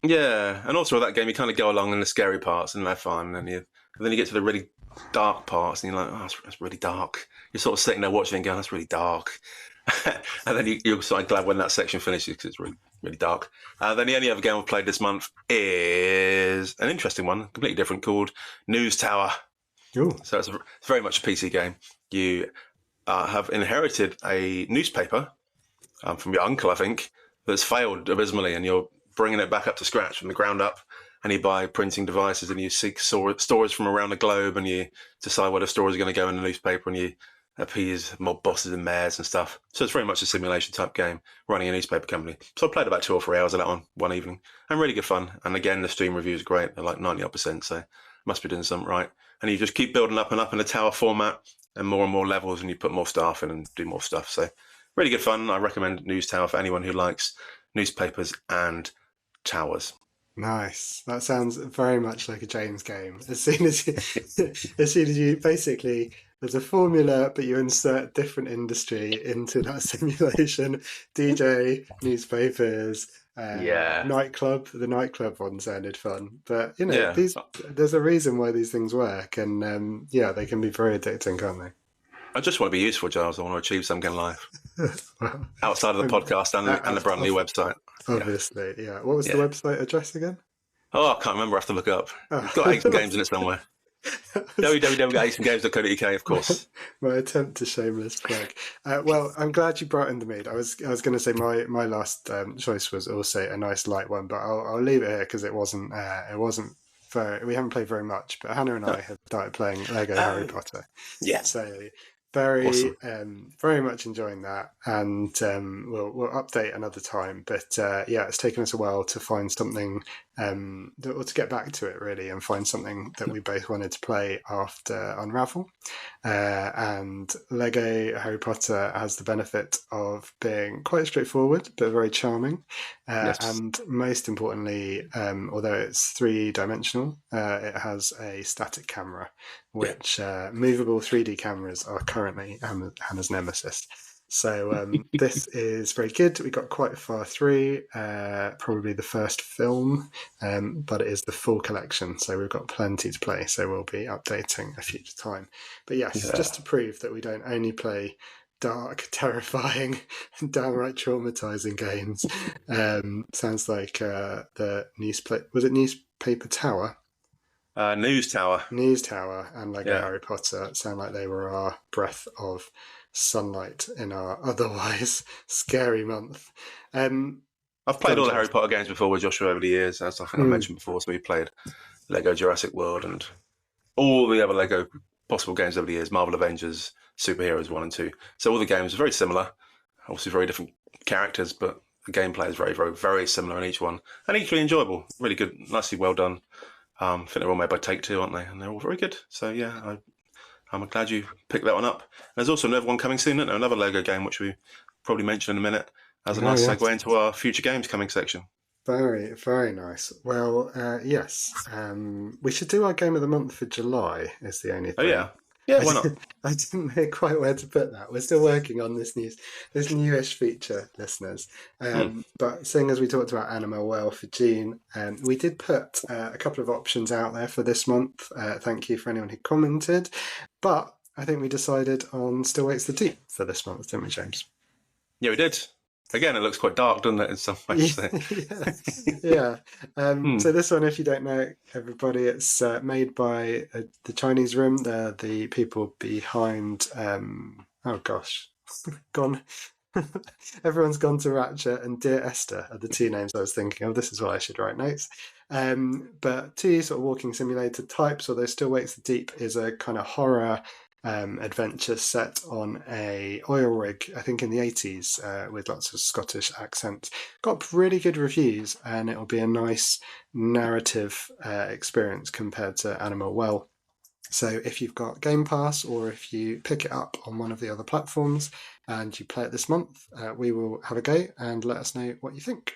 Yeah, and also with that game, you kind of go along in the scary parts and they're fun, and then you get to the really dark parts, and you're like, oh, that's really dark. You're sort of sitting there watching and going, that's really dark. And then you're sort of glad when that section finishes because it's really, really dark. Then the only other game I've played this month is an interesting one, completely different, called News Tower. Ooh. So it's very much a PC game. You have inherited a newspaper from your uncle, I think, that's failed abysmally, and you're bringing it back up to scratch from the ground up. And you buy printing devices, and you seek stories from around the globe, and you decide where the stories are going to go in the newspaper, and you appease mob bosses and mayors and stuff. So it's very much a simulation type game, running a newspaper company. So I played about 2 or 3 hours of that one evening, and really good fun. And again, the Steam reviews are great. They're like 90%, so must be doing something right. And you just keep building up and up in a tower format, and more levels, and you put more staff in and do more stuff. So really good fun. I recommend News Tower for anyone who likes newspapers and towers. Nice. That sounds very much like a James game. As soon as you basically, there's a formula, but you insert different industry into that simulation. DJ, newspapers, nightclub. The nightclub one sounded fun, but there's a reason why these things work, and they can be very addicting, can't they? I just want to be useful, Giles. I want to achieve something in life outside of the podcast and the brand new website. Obviously, yeah. What was the website address again? Oh, I can't remember. I have to look it up. It's got Ace and Games in it somewhere. www.aceandgames.co.uk, of course. My attempt to shameless plug. Well, I'm glad you brought in the mood. I was going to say my last choice was also a nice light one, but I'll leave it here because it wasn't very. We haven't played very much, but Hannah and I have started playing Lego Harry Potter. Yeah. So Very, Awesome. very much enjoying that, and we'll update another time. But yeah, it's taken us a while to find something, or to get back to it really, and find something that we both wanted to play after Unravel. And Lego Harry Potter has the benefit of being quite straightforward but very charming, Yes. and most importantly, although it's three-dimensional, it has a static camera, Yeah. which movable 3D cameras are currently Hannah's nemesis. So this is very good. We got quite far through, probably the first film, but it is the full collection, so we've got plenty to play. So we'll be updating a future time. But yes, Yeah. just to prove that we don't only play dark, terrifying, downright traumatizing games. Sounds like the Newspaper Tower? News Tower. News Tower and Lego Yeah. Harry Potter sound like they were our breath of sunlight in our otherwise scary month. I've Go played on, all the James. Harry Potter games before with Joshua over the years, as I think I mentioned before. So we played Lego Jurassic World and all the other Lego possible games over the years, Marvel Avengers, Superheroes 1 and 2. So all the games are very similar, obviously very different characters, but the gameplay is very, very, very similar in each one and equally enjoyable. Really good, nicely well done. I think they're all made by Take-Two, aren't they? And they're all very good. So yeah, I'm glad you picked that one up. And there's also another one coming soon, isn't there? Another Lego game, which we probably mention in a minute, as a Oh, nice segue yes. into our future games coming section. Very, very nice. Well, yes. We should do our game of the month for July, is the only Oh thing. yeah, yeah, I why not? didn't, I didn't know quite where to put that. We're still working on this newish feature, listeners. Hmm. But seeing as we talked about Animal Well for June, we did put a couple of options out there for this month. Thank you for anyone who commented. But I think we decided on Still Waits the Deep for this month, didn't we, James? Yeah, we did. Again, it looks quite dark, doesn't it, in some Yeah, ways? yeah, yeah. Hmm. So this one, if you don't know, everybody, it's made by the Chinese Room. They're the people behind. Oh gosh, gone. Everyone's gone to Ratchet and Dear Esther are the two names I was thinking of. This is why I should write notes. But two sort of walking simulator types, although Still Waits the Deep is a kind of horror adventure set on a oil rig, I think in the 80s, with lots of Scottish accents. Got really good reviews, and it'll be a nice narrative experience compared to Animal Well. So if you've got Game Pass, or if you pick it up on one of the other platforms and you play it this month, we will have a go and let us know what you think.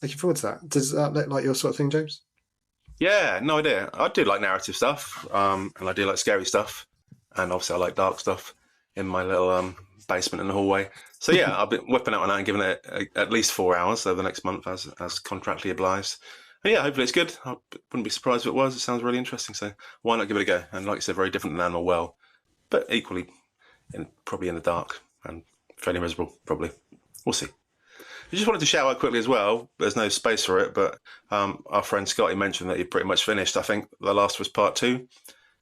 Looking forward to that. Does that look like your sort of thing, James? Yeah, no idea. I do like narrative stuff, and I do like scary stuff, and obviously I like dark stuff in my little basement in the hallway. So yeah, I've been whipping out on that and giving it at least 4 hours over the next month, as contractually obliged. And yeah, hopefully it's good. I wouldn't be surprised if it was. It sounds really interesting. So why not give it a go? And like you said, very different than Animal Well, but equally probably in the dark and fairly miserable. Probably, we'll see. I just wanted to shout out quickly as well. There's no space for it, but our friend Scotty mentioned that he pretty much finished, I think, The Last of Us Part 2,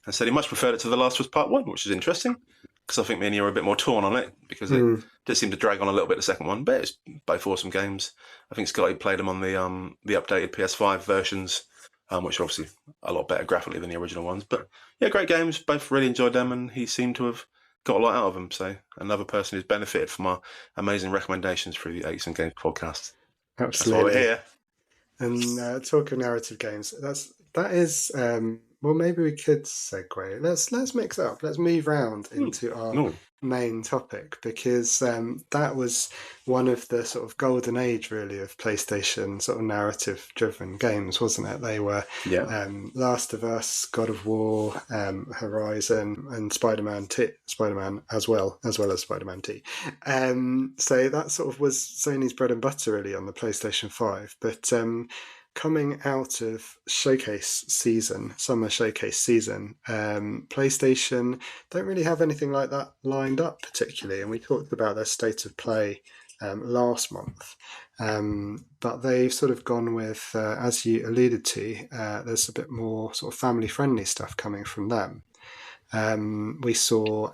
and said he much preferred it to The Last of Us Part 1, which is interesting, because I think me and you were a bit more torn on it, because it did seem to drag on a little bit the second one, but it's both awesome games. I think Scotty played them on the updated PS5 versions, which are obviously a lot better graphically than the original ones. But yeah, great games. Both really enjoyed them, and he seemed to have got a lot out of them. So another person who's benefited from our amazing recommendations through the Elysium Games podcast. That's why we're Absolutely. here. And talk of narrative games. That is. Well, maybe we could segue. Let's mix up. Let's move round into our No. main topic, because that was one of the sort of golden age, really, of PlayStation sort of narrative-driven games, wasn't it? They were Last of Us, God of War, Horizon, and Spider-Man as well as Spider-Man 2. So that sort of was Sony's bread and butter, really, on the PlayStation 5. But coming out of summer showcase season, PlayStation don't really have anything like that lined up particularly, and we talked about their state of play last month, but they've sort of gone with, as you alluded to, there's a bit more sort of family friendly stuff coming from them. We saw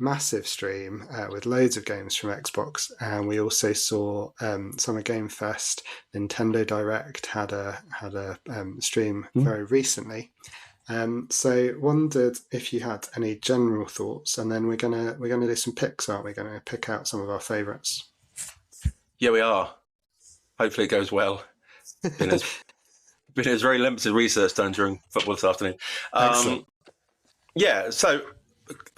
massive stream with loads of games from Xbox, and we also saw Summer Game Fest. Nintendo Direct had a stream very recently, So wondered if you had any general thoughts, and then we're gonna do some picks, aren't we? Going to pick out some of our favourites. Yeah, we are. Hopefully it goes well. There's very limited research done during football this afternoon. Excellent. Yeah, so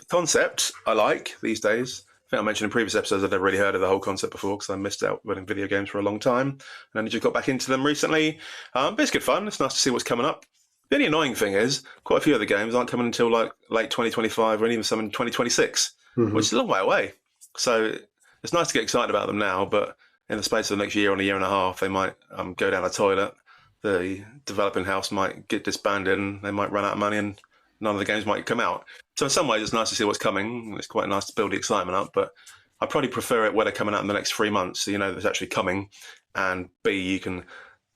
concept I like these days. I think I mentioned in previous episodes I've never really heard of the whole concept before because I missed out running video games for a long time and only just got back into them recently. But it's good fun. It's nice to see what's coming up. The only annoying thing is quite a few of the games aren't coming until like late 2025 or even some in 2026, which is a long way away. So it's nice to get excited about them now, but in the space of the next year and a year and a half, they might go down a toilet. The developing house might get disbanded and they might run out of money and none of the games might come out. So in some ways, it's nice to see what's coming. It's quite nice to build the excitement up, but I probably prefer it when they're coming out in the next 3 months. So you know it's actually coming, and B, you can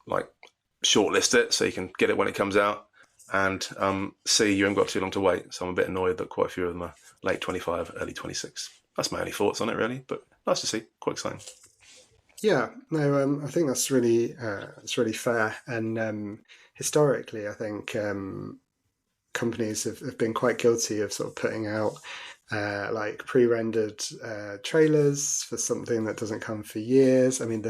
like shortlist it so you can get it when it comes out, and C, you haven't got too long to wait. So I'm a bit annoyed that quite a few of them are late 25, early 26. That's my only thoughts on it, really, but nice to see. Quite exciting. Yeah, no, I think that's really fair, and historically, I think companies have been quite guilty of sort of putting out like pre-rendered trailers for something that doesn't come for years. I mean,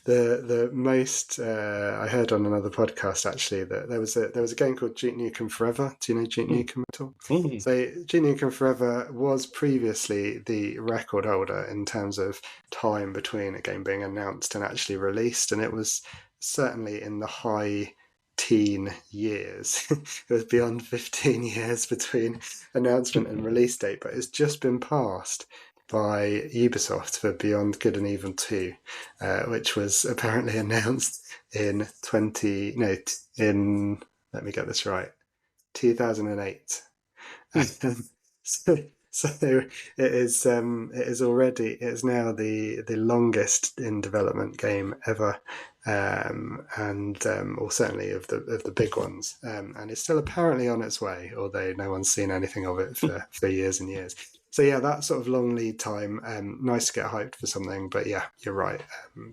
the most I heard on another podcast actually that there was a game called Duke Nukem Forever. Do you know Duke Nukem at all? So Duke Nukem Forever was previously the record holder in terms of time between a game being announced and actually released, and it was certainly in the high teen years. It was beyond 15 years between announcement and release date, but it's just been passed by Ubisoft for Beyond Good and Evil 2, which was apparently announced in let me get this right, 2008. So it is now the longest in development game ever, or certainly of the big ones, and it's still apparently on its way, although no one's seen anything of it for years and years. So yeah, that sort of long lead time, nice to get hyped for something, but yeah, you're right,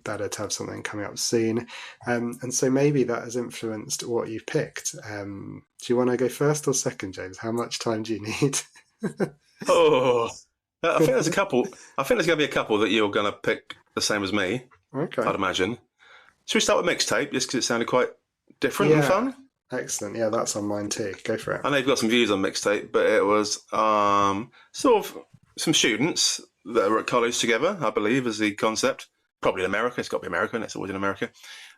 better to have something coming up soon, and so maybe that has influenced what you've picked. Do you want to go first or second, James? How much time do you need? Oh, I think there's a couple. I think there's going to be a couple that you're going to pick the same as me. Okay. I'd imagine. Should we start with mixtape, just because it sounded quite different and fun? Excellent. Yeah, that's on mine too. Go for it. I know you've got some views on mixtape, but it was sort of some students that were at college together, I believe, is the concept. Probably in America. It's got to be America, and it's always in America.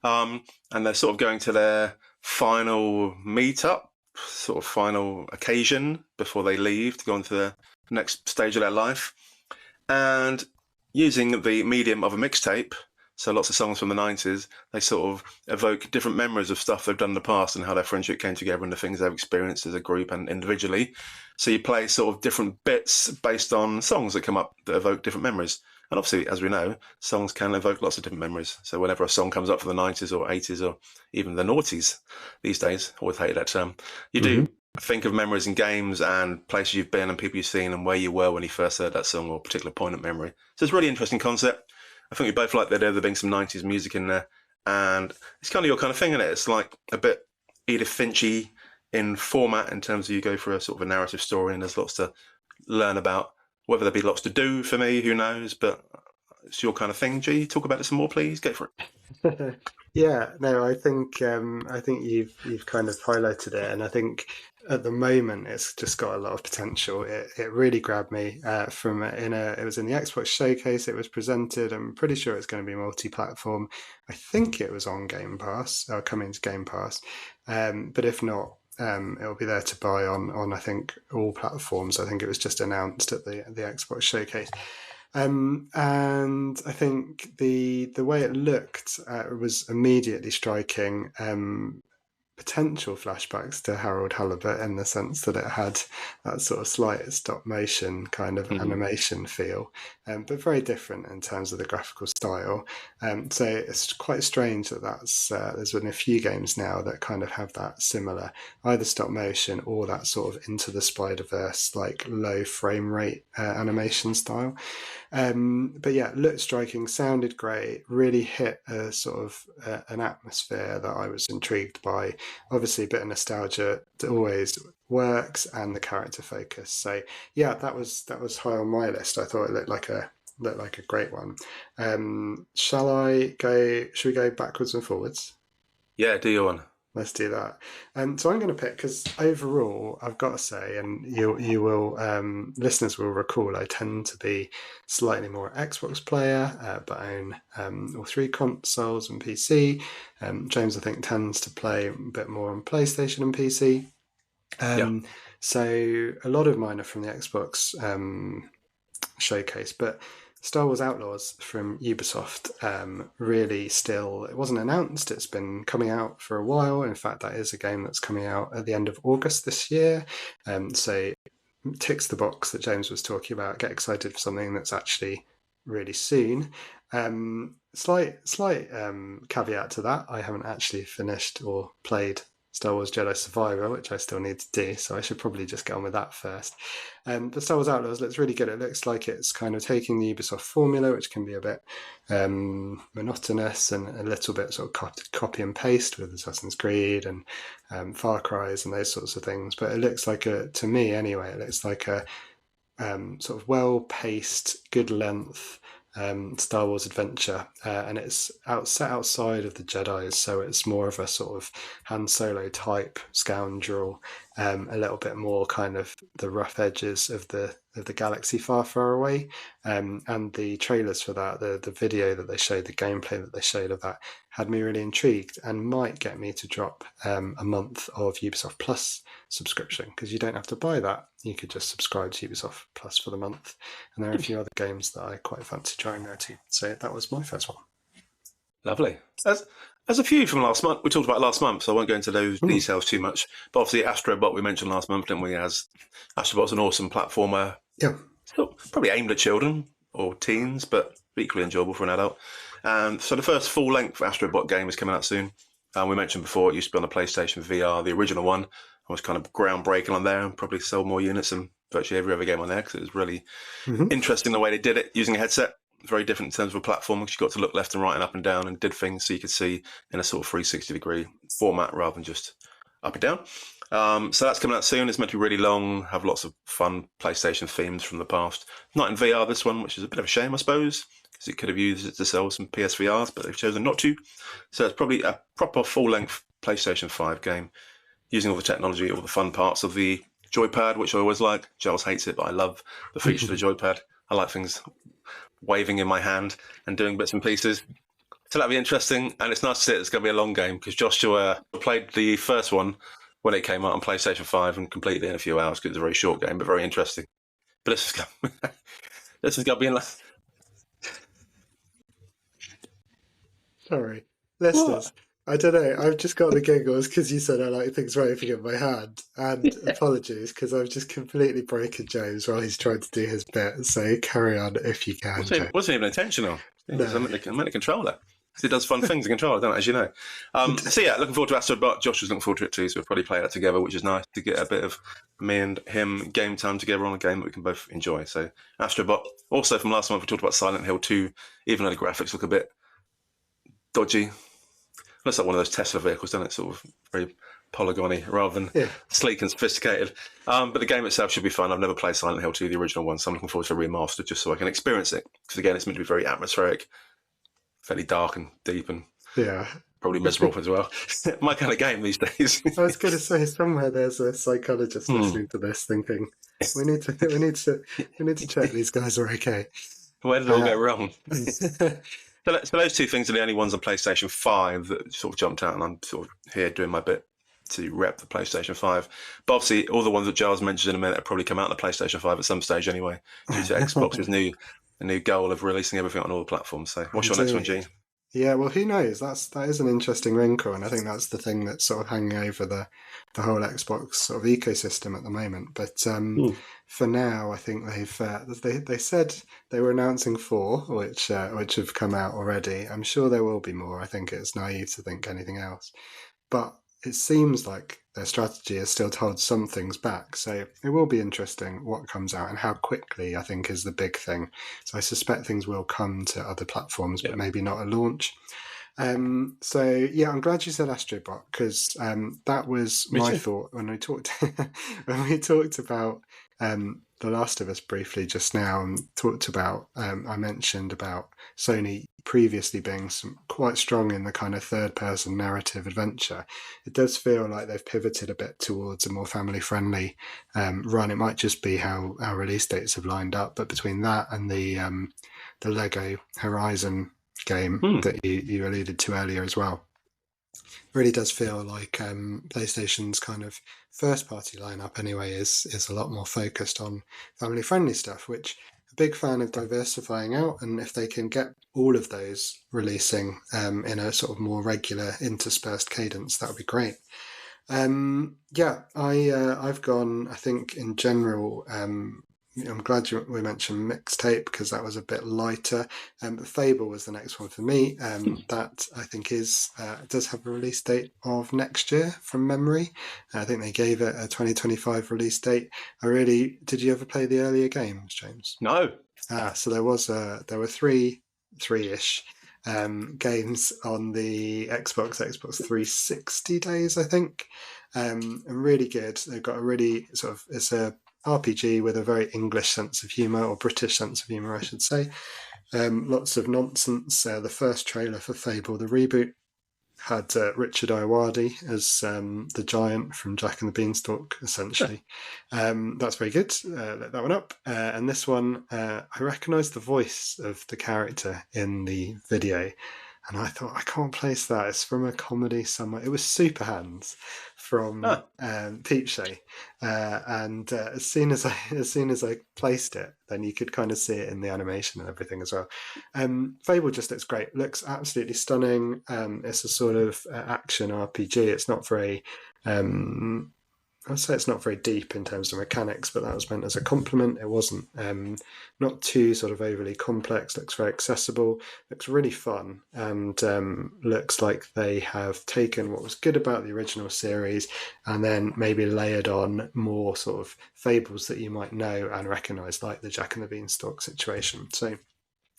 And they're sort of going to their final meetup, sort of final occasion before they leave to go on to the next stage of their life. And using the medium of a mixtape, so lots of songs from the 90s, they sort of evoke different memories of stuff they've done in the past and how their friendship came together and the things they've experienced as a group and individually. So you play sort of different bits based on songs that come up that evoke different memories. And obviously, as we know, songs can evoke lots of different memories. So whenever a song comes up from the 90s or 80s or even the noughties these days, always hated that term, you do think of memories and games and places you've been and people you've seen and where you were when you first heard that song or a particular poignant memory. So it's a really interesting concept. I think we both like the idea of there being some 90s music in there. And it's kind of your kind of thing, isn't it? It's like a bit Edith Finch-y in format in terms of you go for a sort of a narrative story and there's lots to learn about. Whether there be lots to do for me, who knows? But it's your kind of thing. G, talk about it some more, please. Go for it. Yeah, no, I think you've kind of highlighted it, and I think at the moment it's just got a lot of potential. It really grabbed me it was in the Xbox showcase. It was presented. I'm pretty sure it's going to be multi-platform. I think it was on Game Pass or coming to Game Pass, but if not, it'll be there to buy on I think all platforms. I think it was just announced at the Xbox showcase. And I think the way it looked was immediately striking. Potential flashbacks to Harold Halibut in the sense that it had that sort of slight stop motion kind of animation feel, but very different in terms of the graphical style. So it's quite strange that there's been a few games now that kind of have that similar either stop motion or that sort of Into the Spider-Verse like low frame rate animation style. But yeah, looked striking, sounded great, really hit a sort of an atmosphere that I was intrigued by. obviously a bit of nostalgia always works, and the character focus. So yeah, that was high on my list. I thought it looked like a great one. Shall we go backwards and forwards? Yeah, do your one. Let's do that. So I'm going to pick, because overall, I've got to say, and you will, listeners will recall, I tend to be slightly more Xbox player, but own all three consoles and PC. James, I think, tends to play a bit more on PlayStation and PC. So a lot of mine are from the Xbox showcase, but Star Wars Outlaws from Ubisoft, really still, it wasn't announced, it's been coming out for a while. In fact, that is a game that's coming out at the end of August this year. So ticks the box that James was talking about, get excited for something that's actually really soon. Slight caveat to that, I haven't actually finished or played Star Wars Jedi Survivor, which I still need to do, so I should probably just get on with that first. But Star Wars Outlaws looks really good. It looks like it's kind of taking the Ubisoft formula, which can be a bit monotonous and a little bit sort of copy and paste with Assassin's Creed and Far Cry's and those sorts of things. But it looks like to me anyway, it looks like a sort of well-paced, good length Star Wars adventure, and it's set outside of the Jedi's, so it's more of a sort of Han Solo type scoundrel, a little bit more kind of the rough edges of the galaxy far, far away. And the trailers for that, the video that they showed, the gameplay that they showed of that, had me really intrigued and might get me to drop a month of Ubisoft Plus subscription, because you don't have to buy that. You could just subscribe to Ubisoft Plus for the month. And there are a few other games that I quite fancy trying there too. So that was my first one. Lovely. There's a few from last month. We talked about last month, so I won't go into those details too much. But obviously, Astrobot we mentioned last month, didn't we? As Astrobot's an awesome platformer. Yeah. Still probably aimed at children or teens, but equally enjoyable for an adult. And so the first full-length Astrobot game is coming out soon. We mentioned before it used to be on the PlayStation VR, the original one. I was kind of groundbreaking on there and probably sold more units than virtually every other game on there, because it was really interesting the way they did it using a headset. Very different in terms of a platform, because you got to look left and right and up and down and did things so you could see in a sort of 360-degree format rather than just up and down. So that's coming out soon. It's meant to be really long, have lots of fun PlayStation themes from the past. Not in VR, this one, which is a bit of a shame, I suppose, because it could have used it to sell some PSVRs, but they've chosen not to. So it's probably a proper full-length PlayStation 5 game, using all the technology, all the fun parts of the joypad, which I always like. Giles hates it, but I love the feature of the joypad. I like things waving in my hand and doing bits and pieces. So that'll be interesting, and it's nice to see it's going to be a long game, because Joshua played the first one when it came out on PlayStation 5 and completed it in a few hours, because it was a very short game, but very interesting. But this is going to be in... Sorry. Listeners, I don't know, I've just got the giggles because you said I like things waving in my hand, and apologies because I've just completely broken James while he's trying to do his bit, so carry on if you can. It wasn't even intentional. No. I'm meant to control it. It does fun things in control, don't it, as you know. So yeah, looking forward to Astrobot. Josh was looking forward to it too, so we'll probably play that together, which is nice to get a bit of me and him game time together on a game that we can both enjoy. So Astrobot. Also from last month, we talked about Silent Hill 2, even though the graphics look a bit dodgy. Looks like one of those Tesla vehicles, doesn't it? Sort of very polygony rather than sleek and sophisticated. But the game itself should be fun. I've never played Silent Hill 2, the original one, so I'm looking forward to a remaster just so I can experience it. Because again, it's meant to be very atmospheric, fairly dark and deep, and probably miserable as well. My kind of game these days. I was going to say, somewhere there's a psychologist listening to this thinking, we need to check these guys are okay. Where did it all go wrong? So those two things are the only ones on PlayStation 5 that sort of jumped out, and I'm sort of here doing my bit to rep the PlayStation 5. But obviously, all the ones that Giles mentioned in a minute will probably come out on the PlayStation 5 at some stage anyway, due to Xbox's new goal of releasing everything on all the platforms. So what's your next one, G? Yeah, well, who knows? That is an interesting wrinkle, and I think that's the thing that's sort of hanging over the whole Xbox sort of ecosystem at the moment. But for now, I think they said they were announcing 4, which have come out already. I'm sure there will be more. I think it's naive to think anything else, but it seems like their strategy is still to hold some things back. So it will be interesting what comes out and how quickly, I think, is the big thing. So I suspect things will come to other platforms, but maybe not a launch. So yeah, I'm glad you said Astrobot because that was Me my too. thought when I talked when we talked about The Last of Us briefly just now, and talked about I mentioned about Sony previously being quite strong in the kind of third person narrative adventure. It does feel like they've pivoted a bit towards a more family friendly run. It might just be how our release dates have lined up, but between that and the Lego Horizon game that you alluded to earlier as well, really does feel like PlayStation's kind of first party lineup anyway is a lot more focused on family friendly stuff, which a big fan of diversifying out, and if they can get all of those releasing in a sort of more regular interspersed cadence, that would be great. Yeah, I've gone. I think in general, I'm glad we mentioned mixtape because that was a bit lighter. But Fable was the next one for me. That I think does have a release date of next year from memory. I think they gave it a 2025 release date. Did you ever play the earlier games, James? No. So there were three-ish games on the Xbox 360 days, I think, and really good. They've got a really it's a RPG with a very English sense of humour, or British sense of humour, I should say. Lots of nonsense. The first trailer for Fable, the reboot, had Richard Ayoade as the giant from Jack and the Beanstalk, essentially. That's very good. Let that one up. And this one, I recognised the voice of the character in the video, and I thought, I can't place that. It's from a comedy somewhere. It was Super Hands from Peep Show, and as soon as I placed it, then you could kind of see it in the animation and everything as well. Fable just looks great. Looks absolutely stunning. It's a sort of action RPG. It's not very I'd say it's not very deep in terms of mechanics, but that was meant as a compliment. It wasn't not too sort of overly complex. Looks very accessible. Looks really fun, and looks like they have taken what was good about the original series and then maybe layered on more sort of fables that you might know and recognise, like the Jack and the Beanstalk situation. So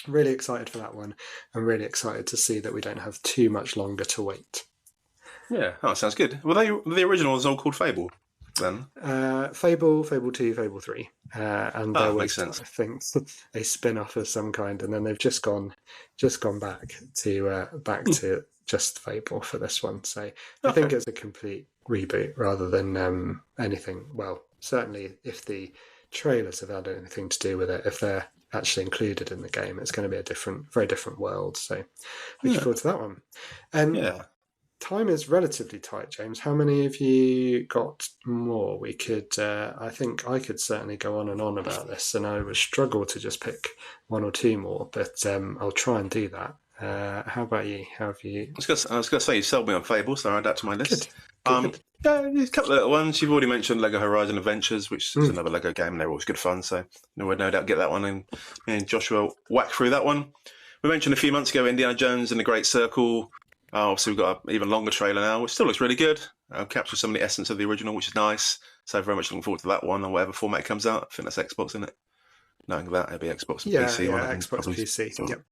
really excited for that one. I'm really excited to see that we don't have too much longer to wait. Yeah, sounds good. Were the original was all called Fable then? Fable 2, Fable 3. And there was, makes sense. I think, a spin-off of some kind, and then they've just gone back to just Fable for this one. So I think it's a complete reboot rather than anything. Well, certainly if the trailers have had anything to do with it, if they're actually included in the game, it's going to be a very different world. So looking forward to that one. Yeah. Time is relatively tight, James. How many have you got more? We could, I think I could certainly go on and on about this, and I would struggle to just pick one or two more, but I'll try and do that. How about you? How have you? I was going to say you sold me on Fable, so I'll add that to my list. Good. Yeah, there's a couple of little ones. You've already mentioned Lego Horizon Adventures, which is another Lego game, and they're always good fun, so we'd no doubt get that one, and me and Joshua whack through that one. We mentioned a few months ago Indiana Jones and the Great Circle. Obviously, we've got an even longer trailer now, which still looks really good. Captures some of the essence of the original, which is nice. So very much looking forward to that one, or whatever format it comes out. I think that's Xbox, isn't it? Knowing that, it'll be Xbox and PC. Yeah, Xbox and PC. So, yep.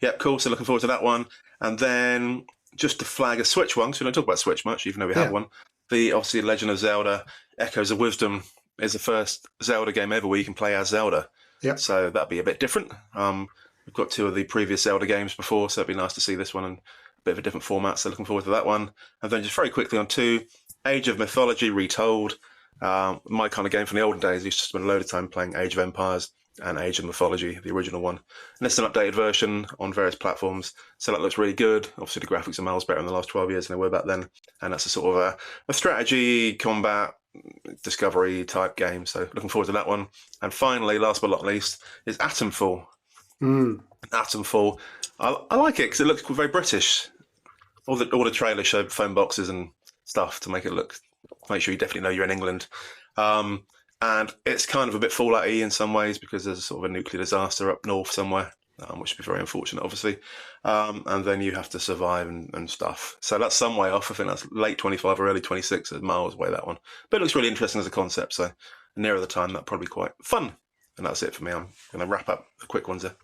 Yep, cool. So looking forward to that one. And then just to flag a Switch one, because we don't talk about Switch much, even though we have one. Obviously, Legend of Zelda Echoes of Wisdom is the first Zelda game ever where you can play as Zelda. Yep. So that'll be a bit different. We've got two of the previous Zelda games before, so it'd be nice to see this one and bit of a different format, so looking forward to that one. And then just very quickly on two, Age of Mythology Retold. My kind of game from the olden days. I used to spend a load of time playing Age of Empires and Age of Mythology, the original one. And it's an updated version on various platforms, so that looks really good. Obviously, the graphics are miles better in the last 12 years than they were back then. And that's a sort of a strategy, combat, discovery type game, so looking forward to that one. And finally, last but not least, is Atomfall. Atomfall. I like it because it looks very British. All the trailers show phone boxes and stuff to make sure you definitely know you're in England. And it's kind of a bit Fallout-y in some ways because there's sort of a nuclear disaster up north somewhere, which would be very unfortunate, obviously. And then you have to survive and stuff. So that's some way off. I think that's late 25 or early 26, miles away, that one. But it looks really interesting as a concept. So nearer the time, that'll probably be quite fun. And that's it for me. I'm going to wrap up the quick ones there.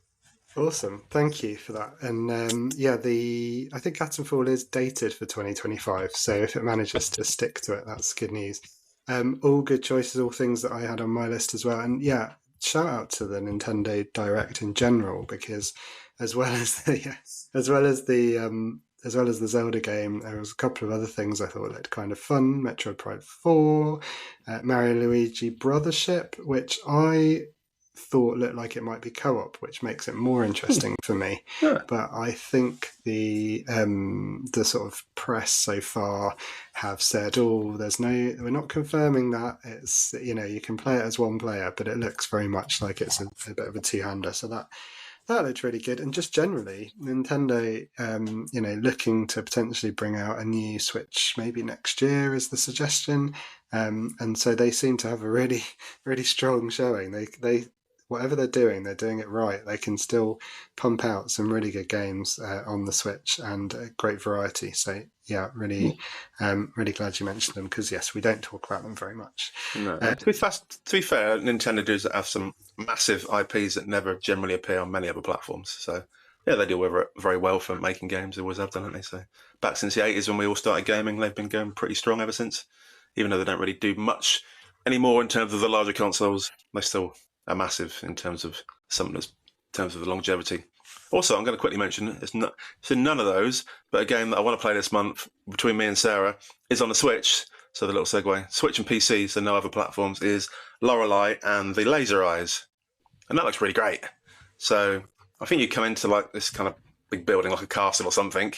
Awesome, thank you for that. And yeah, I think Atomfall is dated for 2025, so if it manages to stick to it, that's good news. All good choices, all things that I had on my list as well. And yeah, shout out to the Nintendo Direct in general, because as well as the as well as the as well as the Zelda game, there was a couple of other things I thought looked kind of fun. Metroid Prime 4, Mario Luigi Brothership, which I thought looked like it might be co-op, which makes it more interesting for me. Yeah. But I think the sort of press so far have said, "Oh, we're not confirming that. It's you can play it as one player, but it looks very much like it's a bit of a two-hander." So that looked really good. And just generally, Nintendo, looking to potentially bring out a new Switch maybe next year is the suggestion. And so they seem to have a really, really strong showing. They whatever they're doing it right. They can still pump out some really good games on the Switch and a great variety. So yeah, really, really glad you mentioned them because yes, we don't talk about them very much. No. To be fair, Nintendo does have some massive IPs that never generally appear on many other platforms. So yeah, they deal with it very well for making games. They always have done, haven't they? So back since the 80s when we all started gaming, they've been going pretty strong ever since. Even though they don't really do much anymore in terms of the larger consoles, they still are massive in terms of in terms of the longevity. Also, I'm going to quickly mention it's in none of those, but a game that I want to play this month between me and Sarah is on the Switch. So the little segue, Switch and PC, so no other platforms, is Lorelei and the Laser Eyes, and that looks really great. So I think you come into like this kind of big building, like a castle or something,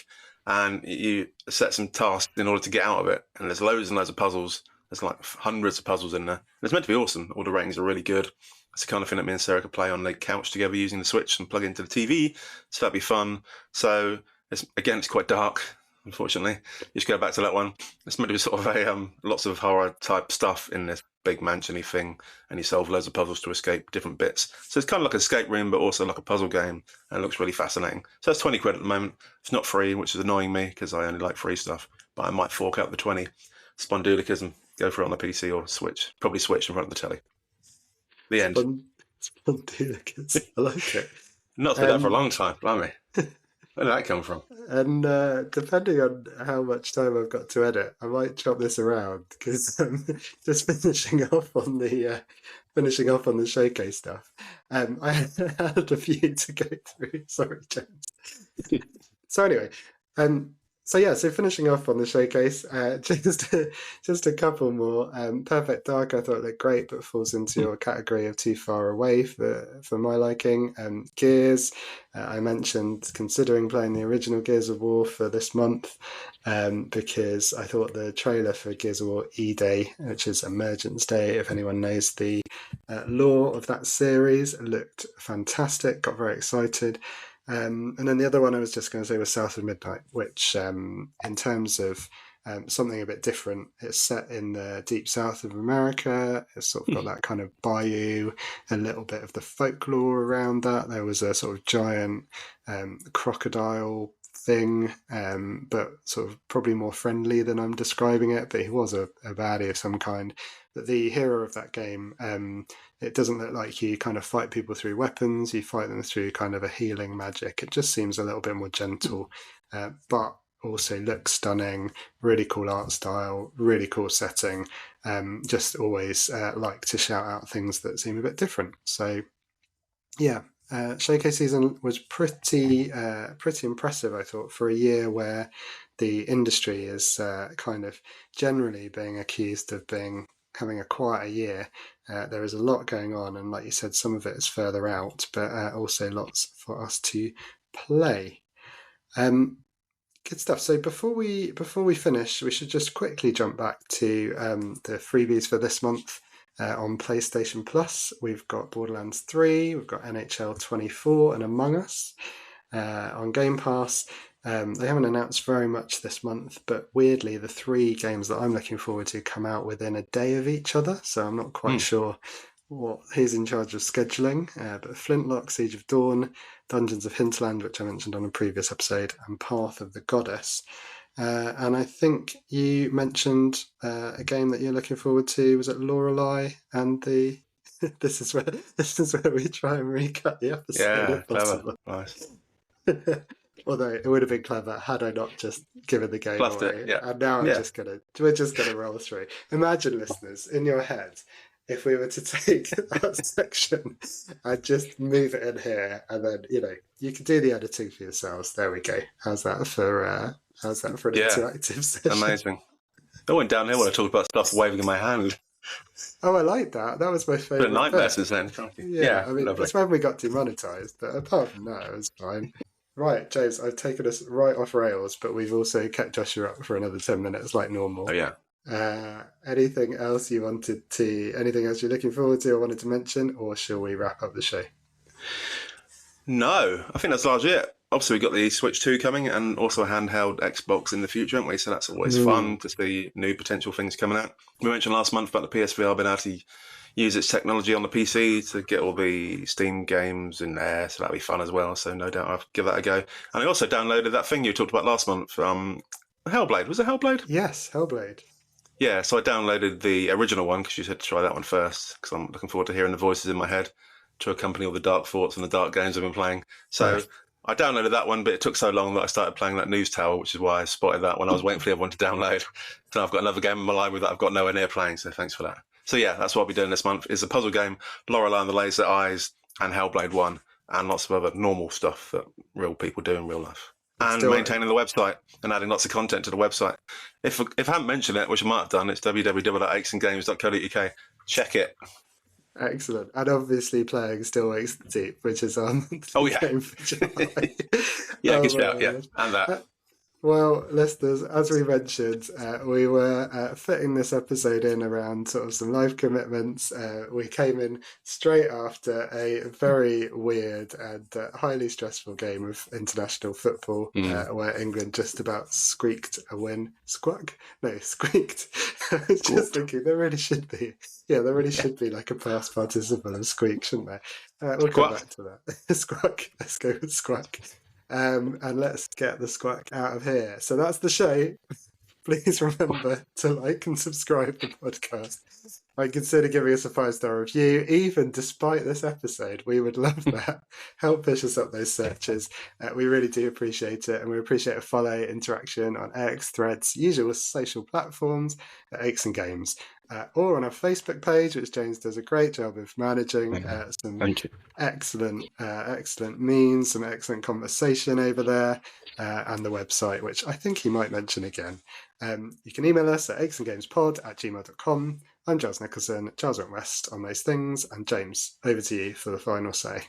and you set some tasks in order to get out of it. And there's loads and loads of puzzles. There's like hundreds of puzzles in there. And it's meant to be awesome. All the ratings are really good. It's the kind of thing that me and Sarah could play on the couch together using the Switch and plug into the TV. So that'd be fun. So it's quite dark. Unfortunately, you just go back to that one. It's meant to be sort of a lots of horror type stuff in this big mansiony thing, and you solve loads of puzzles to escape different bits. So it's kind of like an escape room, but also like a puzzle game, and it looks really fascinating. So it's 20 quid at the moment. It's not free, which is annoying me because I only like free stuff. But I might fork out the 20 Spondulicus and go for it on the PC or Switch. Probably Switch in front of the telly. The end. Spondulicus. I like it. Not said that for a long time, blimey. Where did that come from? And depending on how much time I've got to edit, I might chop this around because just finishing off on the showcase stuff. I had a few to go through. Sorry, James. So anyway, so finishing off on the showcase, just a couple more. Perfect Dark, I thought looked great, but falls into your category of too far away for my liking. Gears, I mentioned considering playing the original Gears of War for this month, because I thought the trailer for Gears of War E-Day, which is Emergence Day, if anyone knows the lore of that series, looked fantastic. Got very excited. And then the other one I was just going to say was South of Midnight, which in terms of something a bit different, it's set in the deep south of America. It's sort of got that kind of bayou, a little bit of the folklore around that. There was a sort of giant crocodile thing, but sort of probably more friendly than I'm describing it, but he was a baddie of some kind. But the hero of that game, it doesn't look like you kind of fight people through weapons, you fight them through kind of a healing magic. It just seems a little bit more gentle, but also looks stunning, really cool art style, really cool setting. Just always like to shout out things that seem a bit different. So yeah, showcase season was pretty impressive, I thought, for a year where the industry is kind of generally being accused of having a quieter year. There is a lot going on, and like you said, some of it is further out, but also lots for us to play. Good stuff. So before we finish, we should just quickly jump back to the freebies for this month. On PlayStation Plus, we've got Borderlands 3, we've got NHL 24 and Among Us. On Game Pass, they haven't announced very much this month, but weirdly, the three games that I'm looking forward to come out within a day of each other, so I'm not quite sure who's in charge of scheduling. But Flintlock, Siege of Dawn, Dungeons of Hinterland, which I mentioned on a previous episode, and Path of the Goddess. And I think you mentioned a game that you're looking forward to. Was it Lorelei and the This is where we try and recut the episode Yeah, if clever. possible. Nice. Although it would have been clever had I not just given the game Fluffed away. it, yeah. And now we're just gonna roll through. Imagine, listeners, in your head, if we were to take that section and just move it in here, and then you can do the editing for yourselves. There we go. How's that for an interactive session? Amazing. I went downhill when I talked about stuff waving in my hand. Oh, I like that. That was my favourite. Been a nightmare since then. Yeah, I mean, lovely. it's when we got demonetized, but apart from that, it was fine. Right, James, I've taken us right off rails, but we've also kept Joshua up for another 10 minutes like normal. Oh, yeah. Anything else you're looking forward to or wanted to mention, or shall we wrap up the show? No, I think that's largely it. Obviously, we've got the Switch 2 coming and also a handheld Xbox in the future, haven't we? So that's always fun to see new potential things coming out. We mentioned last month about the PSVR being able to use its technology on the PC to get all the Steam games in there, so that'll be fun as well. So no doubt I'll give that a go. And I also downloaded that thing you talked about last month, Hellblade. Was it Hellblade? Yes, Hellblade. Yeah, so I downloaded the original one because you said to try that one first, because I'm looking forward to hearing the voices in my head to accompany all the dark thoughts and the dark games I've been playing. So I downloaded that one, but it took so long that I started playing that News Tower, which is why I spotted that when I was waiting for the other one to download. So I've got another game in my library that I've got nowhere near playing, so thanks for that. So yeah, that's what I'll be doing this month, is a puzzle game, Lorelei and the Laser Eyes, and Hellblade 1, and lots of other normal stuff that real people do in real life. And maintaining the website and adding lots of content to the website. If I haven't mentioned it, which I might have done, it's www.akesandgames.co.uk. Check it. Excellent. And obviously playing Still Wakes the Deep, which is on game for July. Good shout, yeah. And that. Well, listeners, as we mentioned, we were fitting this episode in around sort of some life commitments. We came in straight after a very weird and highly stressful game of international football, where England just about squeaked a win. Squawk? No, squeaked. I was just thinking there really should be like a past participle of squeak, shouldn't there? We'll come back to that. Squawk. Let's go with squawk. And let's get the squawk out of here. So that's the show. Please remember to like and subscribe to the podcast. I consider giving us a 5-star review, even despite this episode. We would love that. Help push us up those searches. We really do appreciate it. And we appreciate a follow, interaction on X, Threads, usual social platforms at Aches and Games. Or on our Facebook page, which James does a great job of managing. Some excellent memes, some excellent conversation over there, and the website, which I think he might mention again. You can email us at akesandgamespod@gmail.com. I'm Giles Nicholson. Giles went west on most things. And James, over to you for the final say.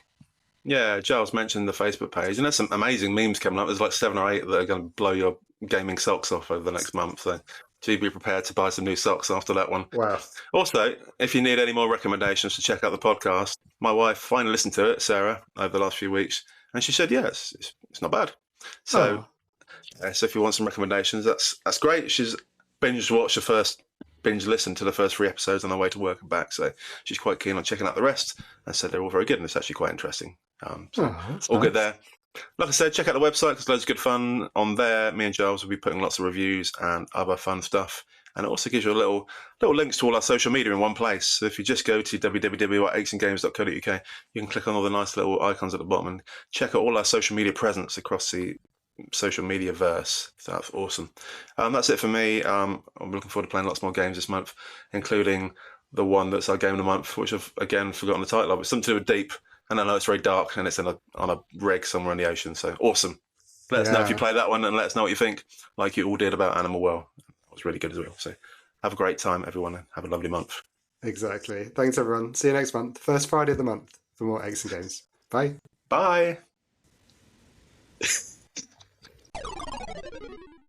Yeah, Giles mentioned the Facebook page, and there's some amazing memes coming up. There's like 7 or 8 that are going to blow your gaming socks off over the next month. So do be prepared to buy some new socks after that one. Wow. Also, if you need any more recommendations to check out the podcast, my wife finally listened to it, Sarah, over the last few weeks, and she said, yes, it's not bad. So, so if you want some recommendations, that's great. She's binge listened to the first 3 episodes on her way to work and back, so she's quite keen on checking out the rest, and said they're all very good, and it's actually quite interesting. All good there. Like I said, check out the website because loads of good fun on there. Me and Giles will be putting lots of reviews and other fun stuff. And it also gives you a little links to all our social media in one place. So if you just go to www.akesandgames.co.uk, you can click on all the nice little icons at the bottom and check out all our social media presence across the social media verse. So that's awesome. That's it for me. I'm looking forward to playing lots more games this month, including the one that's our game of the month, which I've again forgotten the title of. It's something to do with deep. And I know it's very dark and it's on a rig somewhere in the ocean. So awesome. Let us know if you play that one and let us know what you think, like you all did about Animal Well. It was really good as well. So have a great time, everyone, and have a lovely month. Exactly. Thanks, everyone. See you next month. First Friday of the month for more Aches and Games. Bye. Bye.